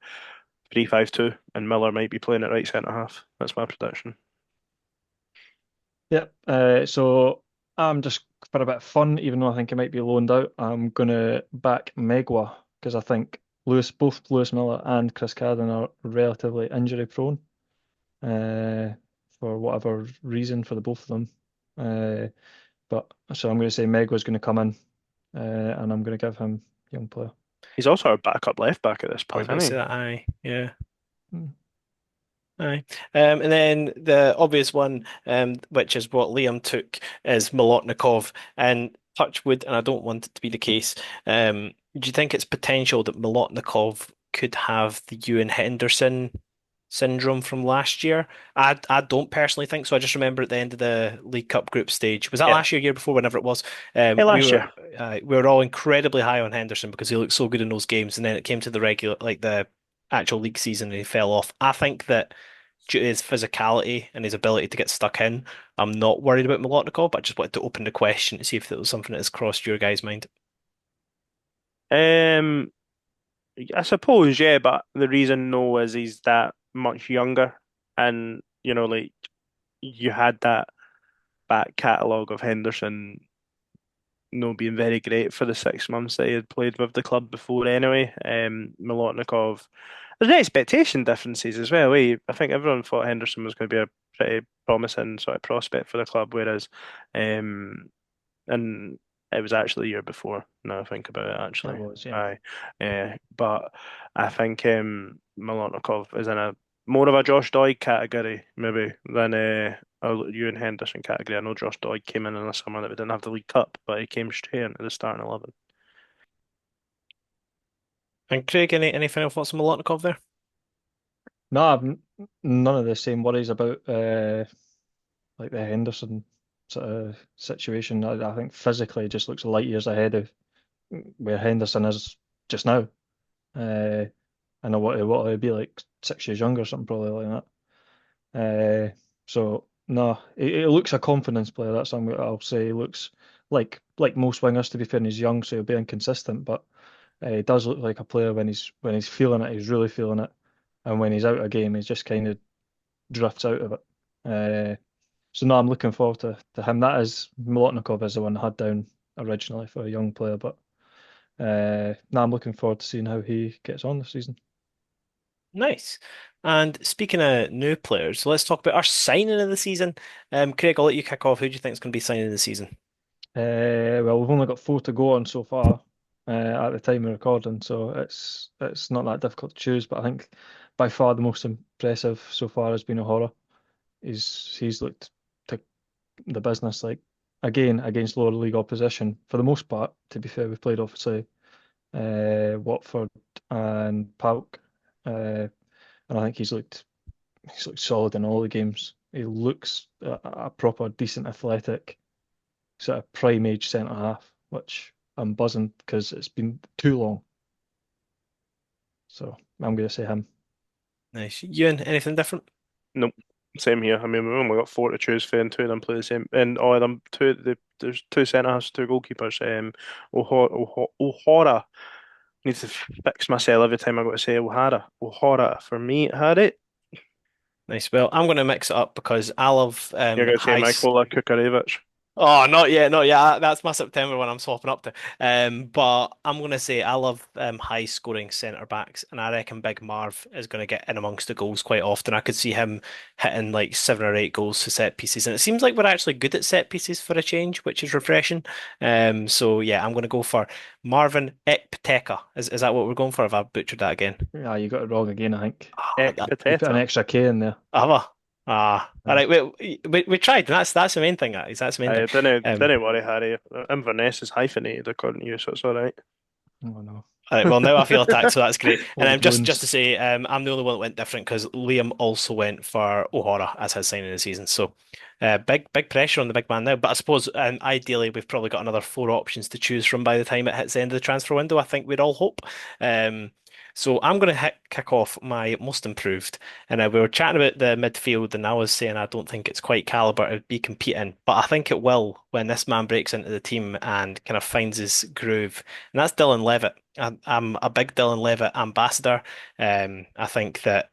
3-5-2, and Miller might be playing at right centre half. That's my prediction. Yep. So I'm just for a bit of fun, even though I think he might be loaned out, I'm gonna back Megwa because I think both Lewis Miller and Chris Cadden are relatively injury prone. Uh, for whatever reason for the both of them. Uh, but so I'm going to say Megwa's going to come in, and I'm going to give him young player. He's also our backup left back at this I was point, going to isn't say he? that. Aye, yeah. Hmm. Aye. And then the obvious one, which is what Liam took, is Molotnikov. And touch wood, and I don't want it to be the case. Do you think it's potential that Molotnikov could have the Ewan Henderson syndrome from last year? I don't personally think so. I just remember at the end of the League Cup group stage, was that Yeah. last year, year before, whenever it was, Hey, we last were year. we were all incredibly high on Henderson because he looked so good in those games, and then it came to the regular, like the actual league season, and he fell off. I think that due to his physicality and his ability to get stuck in, I'm not worried about Molotnikov, but I just wanted to open the question to see if there was something that has crossed your guys' mind. Um, I suppose, yeah, but the reason no is he's that much younger, and like you had that back catalogue of Henderson, being very great for the 6 months that he had played with the club before anyway. Milotnikov, there's expectation differences as well. I think everyone thought Henderson was going to be a pretty promising sort of prospect for the club, whereas, um, and it was actually the year before. Now I think about it, That actually, was, yeah. aye, but I think Milotnikov is in a more of a Josh Doig category maybe than a Ewan Henderson category. I know Josh Doig came in the summer that we didn't have the League Cup, but he came straight into the starting 11. And Craig, any final thoughts on Molotnikov there? No, none of the same worries about like the Henderson sort of situation. I think physically it just looks light years ahead of where Henderson is just now. Uh, I know what it'd be like 6 years younger or something probably like that. So no, it looks a confidence player. That's something I'll say. He looks like most wingers. To be fair, and he's young, so he'll be inconsistent. But he does look like a player when he's feeling it. He's really feeling it, and when he's out of game, he just kind of drifts out of it. So no, I'm looking forward to him. That is Molotnikov is the one I had down originally for a young player, but no, I'm looking forward to seeing how he gets on this season. Nice. And speaking of new players, let's talk about our signing of the season. Craig, I'll let you kick off. Who do you think is going to be signing of the season? Well, we've only got four to go on so far at the time of recording, so it's not that difficult to choose. But I think by far the most impressive so far has been O'Hara. He's looked to the business like again against lower league opposition for the most part. To be fair, we've played obviously Watford and PAOK, and I think he's looked solid in all the games. He looks a proper decent athletic sort of prime age centre half, which I'm buzzing because it's been too long. So I'm going to say him. Nice. Ewan, anything different? Nope, same here. I mean, we've only got four to choose for, and two of them play the same. And all of them, there's two centre halves, two goalkeepers. O'Hara needs to fix myself every time I got to say O'Hara. O'Hara for me had it. Nice. Well, I'm going to mix it up because I love You're going to say high. Mykola Kukarevich. Oh, not yet, not yet. That's my September one I'm swapping up to. But I'm going to say I love high scoring centre backs, and I reckon Big Marv is going to get in amongst the goals quite often. I could see him hitting like 7 or 8 goals to set pieces, and it seems like we're actually good at set pieces for a change, which is refreshing. So yeah, I'm going to go for Marvin Ekpiteka. Is that what we're going for? Have I butchered that again? Yeah, you got it wrong again, I think. Ah, that You put an Ekpiteta. extra K in there. have I? All Uh, right. We tried. And that's the main thing. That's the main thing. I didn't Um, worry, Harry. Inverness is hyphenated according to you, so it's all right. oh no, All right, well, now I feel attacked, so that's great. And load of just loans. to say, I'm the only one that went different because Liam also went for O'Hara as his signing of the season. So, big pressure on the big man now. But I suppose, ideally, we've probably got another four options to choose from by the time it hits the end of the transfer window. I think we'd all hope. Um, so I'm going to kick off my most improved. And we were chatting about the midfield, and I was saying I don't think it's quite caliber to be competing, but I think it will when this man breaks into the team and kind of finds his groove. And that's Dylan Levitt. I'm a big Dylan Levitt ambassador. I think that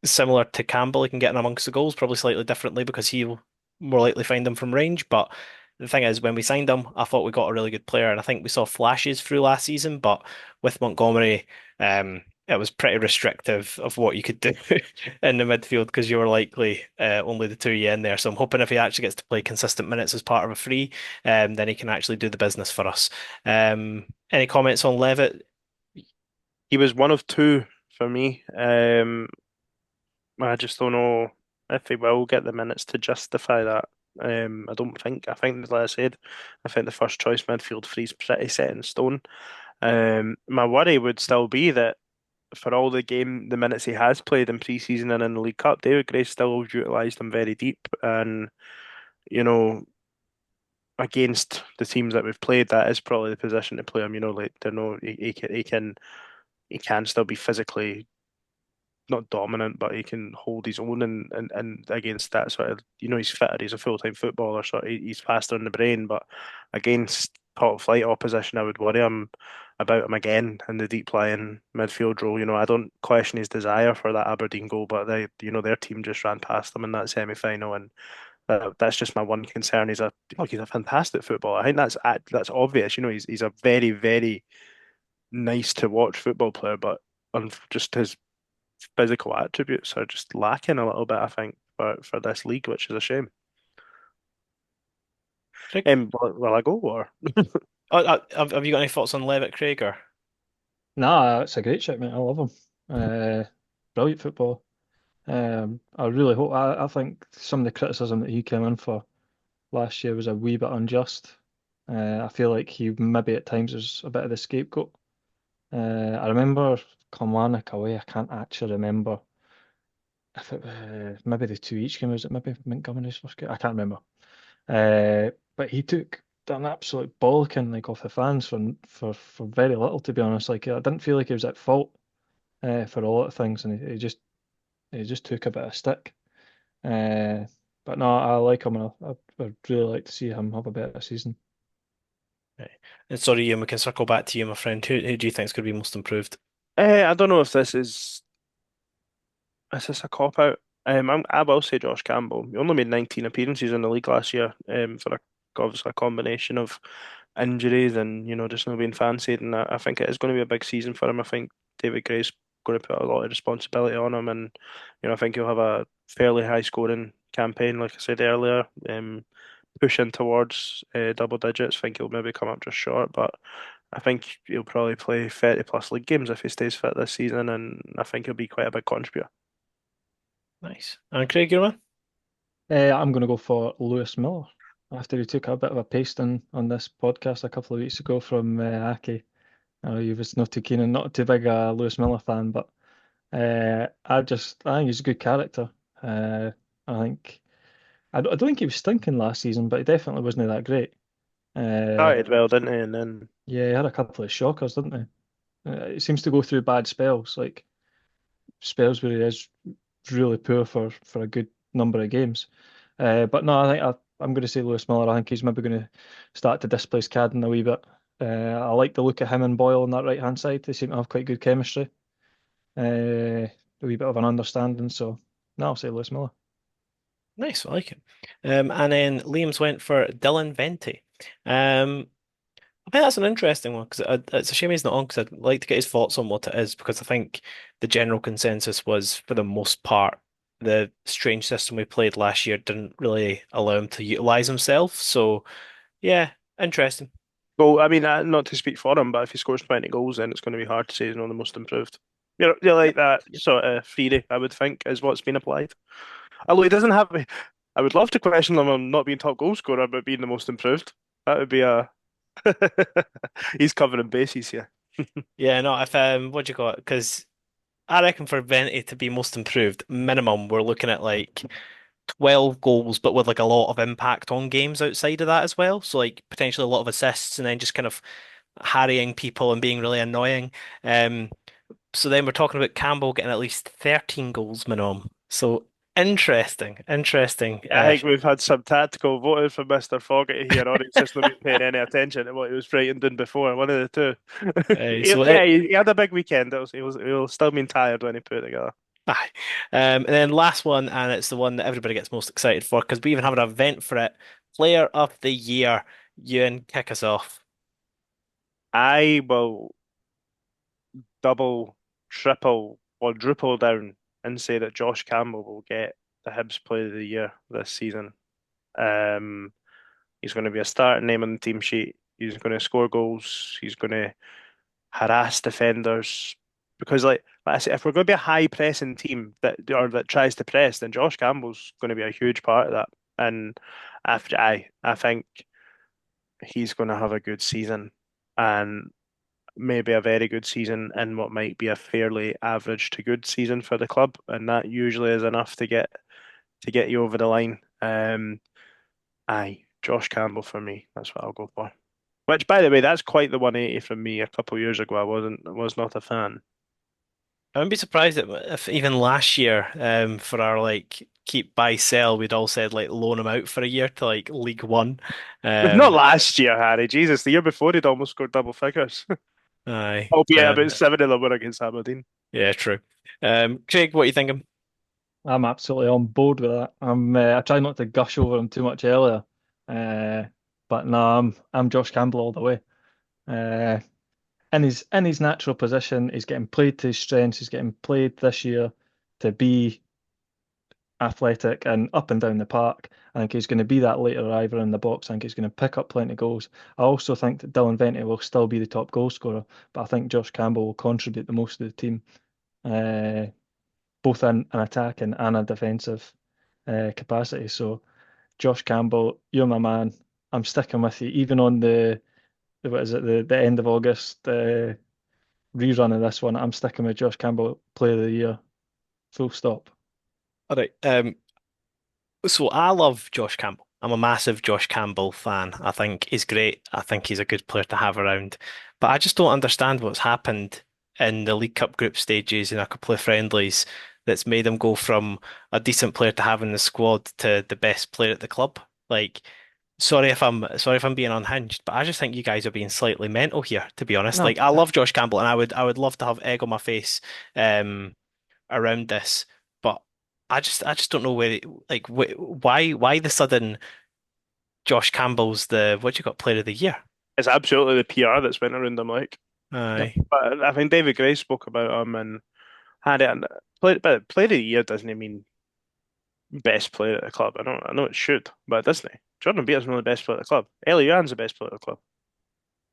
similar to Campbell, he can get in amongst the goals, probably slightly differently because he'll more likely find them from range. But the thing is, when we signed him, I thought we got a really good player, and I think we saw flashes through last season. But with Montgomery, it was pretty restrictive of what you could do in the midfield because you were likely only the two of you in there. So I'm hoping if he actually gets to play consistent minutes as part of a free, then he can actually do the business for us. Any comments on Levitt? He was one of two for me. I just don't know if he will get the minutes to justify that. I don't think. I think, like I said, I think the first choice midfield three's pretty set in stone. My worry would still be that for all the minutes he has played in pre-season and in the League Cup, David Gray still utilised him very deep, and you know, against the teams that we've played, that is probably the position to play him. Like they know he can still be physically not dominant, but he can hold his own and against that sort of, he's fitter, he's a full-time footballer, so he's faster in the brain, but against top flight opposition, I would worry him about him again in the deep lying midfield role. I don't question his desire for that Aberdeen goal, but their team just ran past them in that semi-final, and that's just my one concern. He's a fantastic footballer. I think that's obvious. He's a very, very nice to watch football player, but just his physical attributes are just lacking a little bit, I think, for this league, which is a shame. Craig? Will I go or? Have you got any thoughts on Levitt, Craig? Or Nah, it's a great shot, mate. I love him. Brilliant football. I really hope. I think some of the criticism that he came in for last year was a wee bit unjust. I feel like he maybe at times was a bit of the scapegoat. I remember Kilmarnock away. I can't actually remember if it maybe the two each game, was it maybe Montgomery's first game? I can't remember. But he took an absolute bollocking like off the fans for very little, to be honest. Like I didn't feel like he was at fault for a lot of things, and he just took a bit of stick. Uh, but no, I like him, and I'd really like to see him have a better season. right. And sorry, Ian, we can circle back to you, my friend. Who do you think is going to be most improved? I don't know if this is a cop out. I will say Josh Campbell. He only made 19 appearances in the league last year. Obviously a combination of injuries and just not being fancied. And I think it is going to be a big season for him. I think David Gray's going to put a lot of responsibility on him, and I think he'll have a fairly high scoring campaign, like I said earlier. Pushing towards double digits. I think he'll maybe come up just short, but I think he'll probably play 30 plus league games if he stays fit this season, and I think he'll be quite a big contributor. Nice. And Craig, your man? I'm going to go for Lewis Miller after he took a bit of a pasting on this podcast a couple of weeks ago from Aki. I know he was not too keen and not too big a Lewis Miller fan, but I think he's a good character. I think I don't think he was stinking last season, but he definitely wasn't that great. Uh, Started well, didn't he? And then yeah, he had a couple of shockers, didn't he? He seems to go through bad spells, like spells where he is really poor for a good number of games. But no, I'm going to say Lewis Miller. I think he's maybe going to start to displace Cadden a wee bit. I like the look of him and Boyle on that right hand side. They seem to have quite good chemistry. A wee bit of an understanding. So no, I'll say Lewis Miller. Nice, I like it. And then Liam's went for Dylan Venti. I think that's an interesting one because it's a shame he's not on because I'd like to get his thoughts on what it is because I think the general consensus was for the most part the strange system we played last year didn't really allow him to utilize himself. So yeah, interesting. well, I mean, not to speak for him, but if he scores 20 goals, then it's going to be hard to say he's not the most improved. You like Yep. that sort of theory, I would think, is what's been applied. Although he doesn't have, I would love to question him on not being top goal scorer, but being the most improved. That would be a. He's covering bases here. Yeah, no, if what do you call it? Because I reckon for Venti to be most improved, minimum, we're looking at like 12 goals, but with like a lot of impact on games outside of that as well. So like potentially a lot of assists and then just kind of harrying people and being really annoying. Um, so then we're talking about Campbell getting at least 13 goals minimum. So interesting, interesting. I think we've had some tactical voting from Mr. Fogarty here, or he's just not been paying any attention to what he was frightened in before. One of the two. So Yeah, it, he had a big weekend. He was still being tired when he put it together. aye. And then last one, and it's the one that everybody gets most excited for because we even have an event for it. Player of the Year. Ewan, kick us off. I will double, triple, quadruple down and say that Josh Campbell will get the Hibs Player of the Year this season. Um, he's going to be a starting name on the team sheet. He's going to score goals. He's going to harass defenders. Because, like I said, if we're going to be a high pressing team that tries to press, then Josh Campbell's going to be a huge part of that. And I think he's going to have a good season. And maybe a very good season in what might be a fairly average to good season for the club, and that usually is enough to get you over the line. Josh Campbell for me. That's what I'll go for. Which, by the way, that's quite the 180 from me. A couple of years ago, I was not a fan. I wouldn't be surprised if even last year, for our like keep buy sell, we'd all said like loan him out for a year to like League One. Not Um, last year, Harry. Jesus, the year before he'd almost scored double figures. aye. Albeit about seven of them were against Aberdeen. Yeah, true. Craig, what are you thinking? I'm absolutely on board with that. I try not to gush over him too much earlier, uh, but no, I'm Josh Campbell all the way. Uh, in his natural position, he's getting played to his strengths. He's getting played this year to be athletic and up and down the park. I think he's going to be that later arriver in the box. I think he's going to pick up plenty of goals. I also think that Dylan Vente will still be the top goal scorer, but I think Josh Campbell will contribute the most to the team, uh, both in an attacking and a defensive capacity. So, Josh Campbell, you're my man. I'm sticking with you, even on the what is it, the end of August rerun of this one. I'm sticking with Josh Campbell, Player of the Year, full stop. All right. So I love Josh Campbell. I'm a massive Josh Campbell fan. I think he's great. I think he's a good player to have around. But I just don't understand what's happened in the League Cup group stages and a couple of friendlies that's made him go from a decent player to have in the squad to the best player at the club. Like, sorry if I'm being unhinged, but I just think you guys are being slightly mental here, to be honest. No, Like, I love Josh Campbell and I would love to have egg on my face. Around this, but I just don't know like why the sudden Josh Campbell's the what you got Player of the Year? It's absolutely the PR that's went around him. Like, yep. Aye, but I think David Gray spoke about him and had it. And but player of the year doesn't mean best player at the club. I know it should, but it doesn't. Jordan Beatt's one of the best players at the club. Ellie Young's the best player at the club,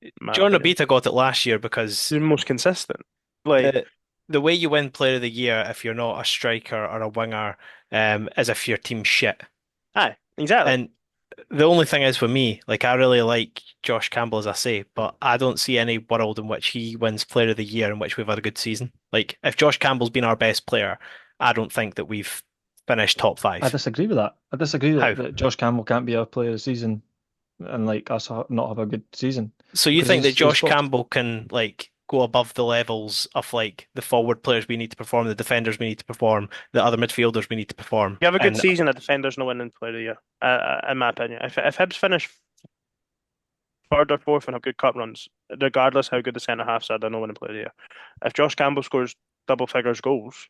in my Jordan opinion. Obita got it last year because He's the most consistent. Like, the the way you win Player of the Year if you're not a striker or a winger, is if your team's shit. aye, exactly. And the only thing is with me, like I really like Josh Campbell as I say, but I don't see any world in which he wins Player of the Year in which we've had a good season. Like if Josh Campbell's been our best player, I don't think that we've finished top I five. disagree with that. I disagree How? that Josh Campbell can't be our player of the season and like us not have a good season So you because think that he's Josh got. Campbell can like go above the levels of like the forward players we need to perform, the defenders we need to perform, the other midfielders we need to perform, You have a good and season, a defender's no winning player of the year, in my opinion. If Hibs finish third or fourth and have good cup runs, regardless how good the centre halves are, they're no winning player of the year. If Josh Campbell scores double figures goals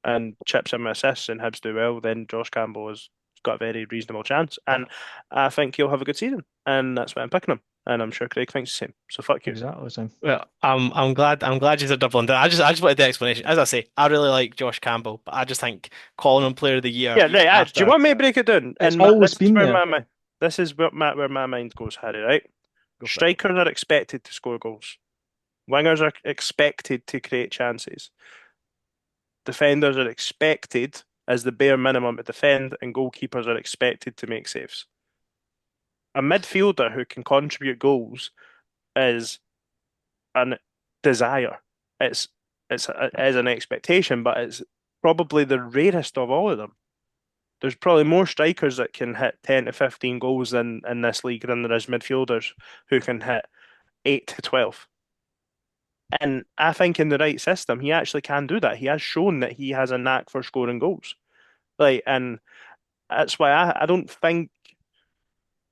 and chips in with assists and Hibs do well, then Josh Campbell has got a very reasonable chance. And I think he'll have a good season. And that's why I'm picking him. And I'm sure Craig thinks the same. So fuck you. Exactly the same. well, I'm glad you're doubling down. I just wanted the explanation. As I say, I really like Josh Campbell, but I just think calling him Player of the Year Yeah, right. Do you after want me to break it down? It's always been there. This is where my mind goes, Harry, right? Go for it. Strikers are expected to score goals. Wingers are expected to create chances. Defenders are expected is the bare minimum to defend, and goalkeepers are expected to make saves. A midfielder who can contribute goals is an desire. It's it is an expectation, but it's probably the rarest of all of them. There's probably more strikers that can hit 10 to 15 goals in this league than there is midfielders who can hit 8 to 12. And I think in the right system, he actually can do that. He has shown that he has a knack for scoring goals. And that's why I don't think,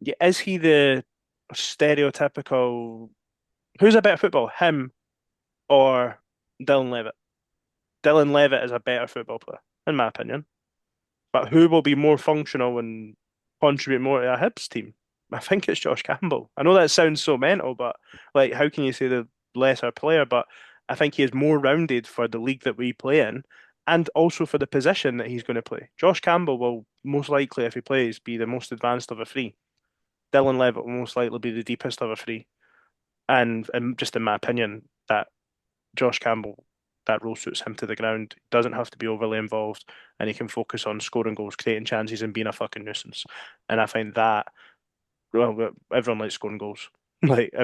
yeah, is he the stereotypical, who's a better football, him or Dylan Levitt? Dylan Levitt is a better football player, in my opinion. But who will be more functional and contribute more to a Hibs team? I think it's Josh Campbell. I know that sounds so mental, but like, how can you say the lesser player? But I think he is more rounded for the league that we play in, and also for the position that he's going to play. Josh Campbell will most likely, if he plays, be the most advanced of a three. Dylan Levitt will most likely be the deepest of a three. And just in my opinion, that Josh Campbell, that role suits him to the ground. He doesn't have to be overly involved, and he can focus on scoring goals, creating chances, and being a fucking nuisance. And I find that, well, everyone likes scoring goals. Like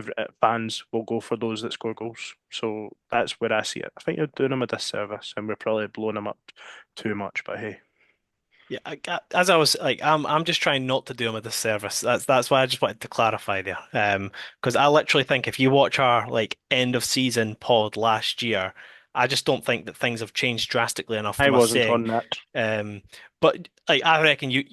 fans will go for those that score goals. So that's where I see it. I think you're doing him a disservice, and we're probably blowing him up too much. But hey, Yeah, as I was like, I'm just trying not to do him a disservice. That's why I just wanted to clarify there. Because I literally think if you watch our like end of season pod last year, I just don't think that things have changed drastically enough I from us wasn't saying. on that. Um, but like I reckon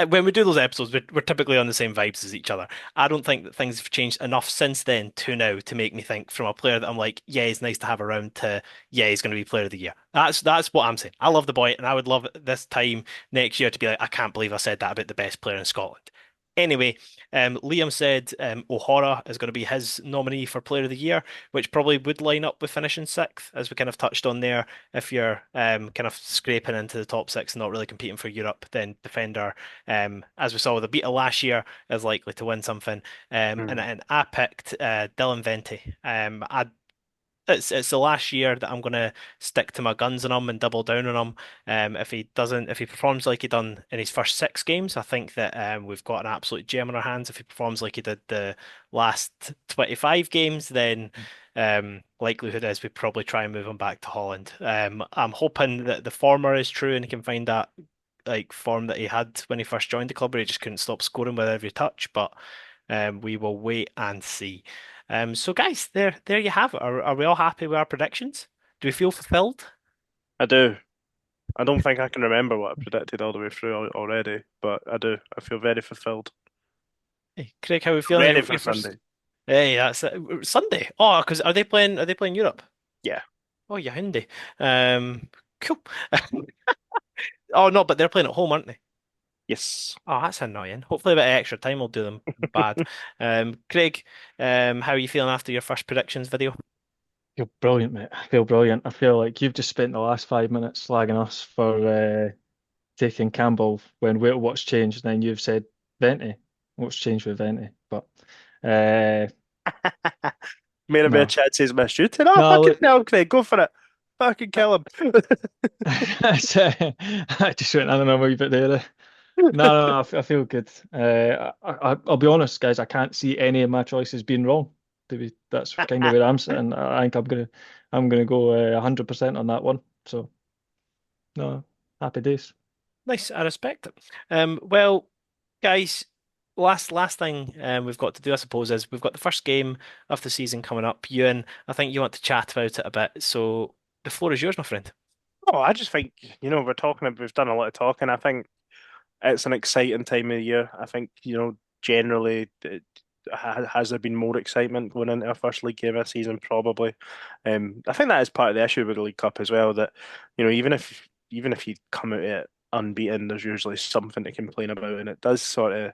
when we do those episodes, we're typically on the same vibes as each other. I don't think that things have changed enough since then to now to make me think from a player that I'm like, yeah, he's nice to have around to, yeah, he's going to be player of the year. That's what I'm saying. I love the boy, and I would love this time next year to be like, I can't believe I said that about the best player in Scotland. Anyway, Liam said O'Hara is going to be his nominee for Player of the Year, which probably would line up with finishing sixth, as we kind of touched on there. If you're kind of scraping into the top six and not really competing for Europe, then defender, as we saw with the Beta last year, is likely to win something. Hmm. And I picked Dylan Vente. It's the last year that I'm gonna stick to my guns on him and double down on him. If he performs like he done in his first six games, I think that we've got an absolute gem in our hands. If he performs like he did the last 25 games, then likelihood is we probably try and move him back to Holland. I'm hoping that the former is true and he can find that like form that he had when he first joined the club, where he just couldn't stop scoring with every touch. But we will wait and see. So guys, there you have it. Are we all happy with our predictions? Do we feel fulfilled? I do. I don't think I can remember what I predicted all the way through already, but I do. I feel very fulfilled. Hey, Craig, how are we feeling? Ready Your for first. Sunday. Hey, that's it. Sunday. Oh, because are they playing Europe? Yeah. Oh, yeah, Hyundai. Cool. Oh no, but they're playing at home, aren't they? Yes. Oh, that's annoying. Hopefully, a bit of extra time will do them bad. Craig, how are you feeling after your first predictions video? I feel brilliant, mate. I feel brilliant. I feel like you've just spent the last 5 minutes slagging us for taking Campbell when what's changed, and then you've said Venti. What's changed with Venti? But uh, Made a bit of no, chances missed you. No, no. fucking Look, hell, Craig, go for it. Fucking kill him. I just went on a wee bit there. No, no, no, I feel good. I'll be honest, guys. I can't see any of my choices being wrong. That's kind of where I'm sitting. I think I'm gonna go 100% on that one. So no, happy days. Nice, I respect it. Well, guys, last thing we've got to do, I suppose, is we've got the first game of the season coming up. Ewan, I think you want to chat about it a bit, so the floor is yours, my friend. Oh, I just think, we've done a lot of talking. I think it's an exciting time of the year. I think, generally, has there been more excitement going into our first league game this season? Probably. I think that is part of the issue with the League Cup as well. That even if you come out of it unbeaten, there's usually something to complain about, and it does sort of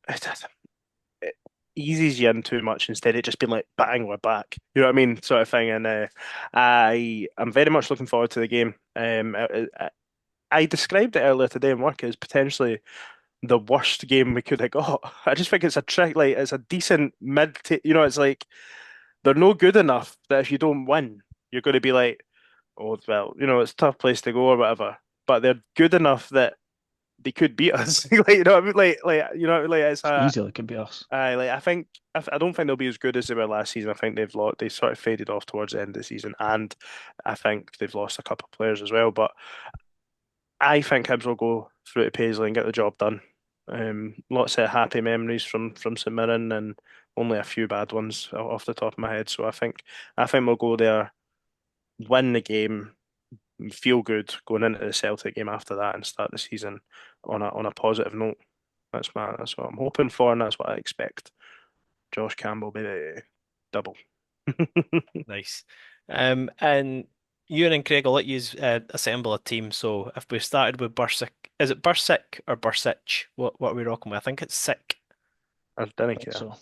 it eases you in too much instead of just being like, bang, we're back. You know what I mean? Sort of thing. And I am very much looking forward to the game. I described it earlier today in work as potentially the worst game we could have got. I just think it's a trick, like it's a decent mid. It's like they're no good enough that if you don't win, you're going to be like, oh well, it's a tough place to go or whatever. but they're good enough that they could beat us. Like, you know what I mean? Like it's Easily could be us. like I think I don't think they'll be as good as they were last season. I think they sort of faded off towards the end of the season, and I think they've lost a couple of players as well. But I think Hibs will go through to Paisley and get the job done. Lots of happy memories from St Mirren, and only a few bad ones off the top of my head. So I think we'll go there, win the game, feel good going into the Celtic game after that, and start the season on a positive note. That's what I'm hoping for, and that's what I expect. Josh Campbell, baby, double. Nice. And Ewan and Craig, I'll let you assemble a team. So if we started with Bursic, is it Bursic or Bursic? What are we rocking with? I think it's Sick. I I didn't think care. so.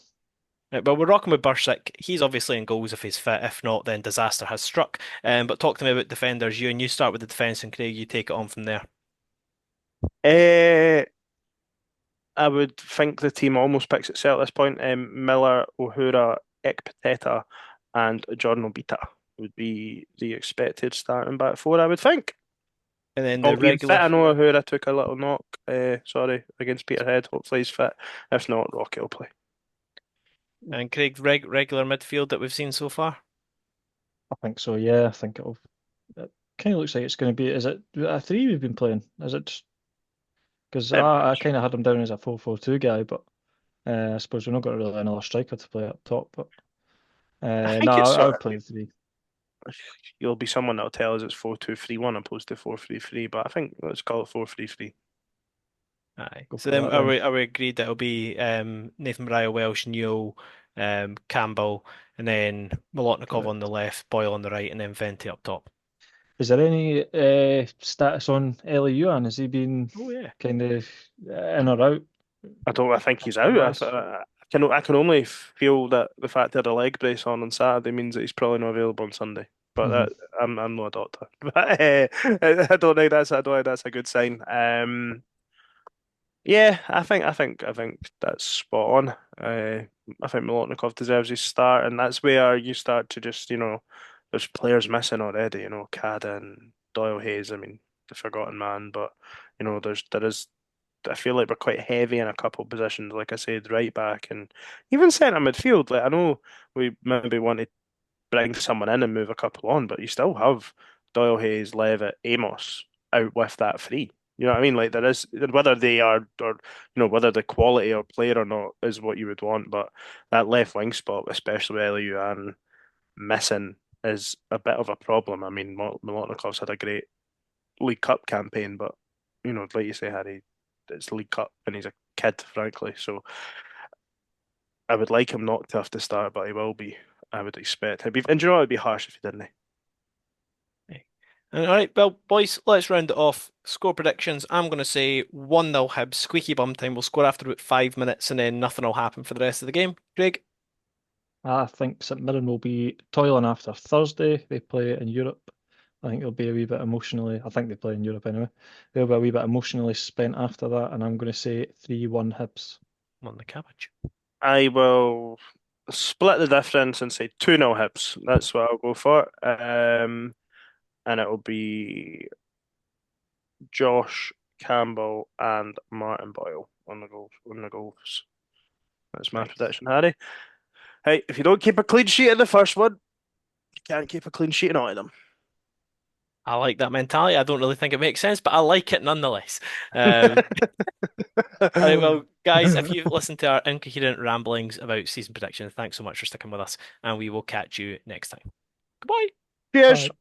Right, well, we're rocking with Bursic. He's obviously in goals if he's fit. If not, then disaster has struck. But talk to me about defenders. Ewan, you start with the defence, and Craig, you take it on from there. Uh, I would think the team almost picks itself at this point. Miller, Uhura, Ekpiteta, and Jordan Obita would be the expected starting back four, I would think. And then All the being fit, regular, I know Uhura took a little knock, sorry, against Peterhead. Hopefully he's fit. If not, Rocky will play. and Craig, regular midfield that we've seen so far. I think so. Yeah, I think it'll. It kind of looks like it's going to be. Is it a three we've been playing? Is it? Because Pretty I much. kind of had him down as a 4-4-2 guy, but I suppose we're not got really another striker to play up top. But I no, think it's I sort would of play the three. you'll be someone that'll tell us it's 4-2-3-1 opposed to 4-3-3, but I think let's call it 4-3-3. Aye. Go So for then that then. are we agreed that it'll be Nathan Mariah Welsh, Newell, Campbell, and then Molotnikov on the Correct. left, Boyle on the right, and then Venti up top. Is there any status on Ellie Yuan? Has he been Oh yeah. kind of in or out I think he's out. wise? I can only feel that the fact that a leg brace on Saturday means that he's probably not available on Sunday. But Hmm. I'm not a doctor. But I don't think that's a good sign. Yeah, I think that's spot on. I think Milotnikov deserves his start, and that's where you start to just, there's players missing already. Cadden, Doyle Hayes. I mean, the forgotten man, but there is. I feel like we're quite heavy in a couple of positions, like I said, right back and even centre midfield. Like I know we maybe want to bring someone in and move a couple on, but you still have Doyle Hayes, Levitt, Amos out with that free. You know what I mean? Like there is whether they are or whether the quality of player or not is what you would want, but that left wing spot, especially with LU and missing, is a bit of a problem. I mean, Milotnikov's had a great League Cup campaign, but like you say, Harry, it's League Cup and he's a kid, frankly. So I would like him not to have to start, but he will be. I would expect. And it'd be harsh if he didn't. Aye. All right, well, boys, let's round it off. Score predictions. I'm going to say 1-0 Hibs, squeaky bum time. We'll score after about 5 minutes and then nothing will happen for the rest of the game. Craig? I think St Mirren will be toiling after Thursday. They play in Europe. I think they'll be a wee bit emotionally. I think they play in Europe anyway. They'll be a wee bit emotionally spent after that, and I'm going to say 3-1 Hibs. On the cabbage. I will split the difference and say 2-0 Hibs. That's what I'll go for. And it will be Josh Campbell and Martin Boyle on the goals. That's my Nice. prediction, Harry. Hey, if you don't keep a clean sheet in the first one, you can't keep a clean sheet in all of them. I like that mentality. I don't really think it makes sense, but I like it nonetheless. Um, all right, well, guys, if you've listened to our incoherent ramblings about season prediction, thanks so much for sticking with us, and we will catch you next time. Goodbye. Cheers. Bye.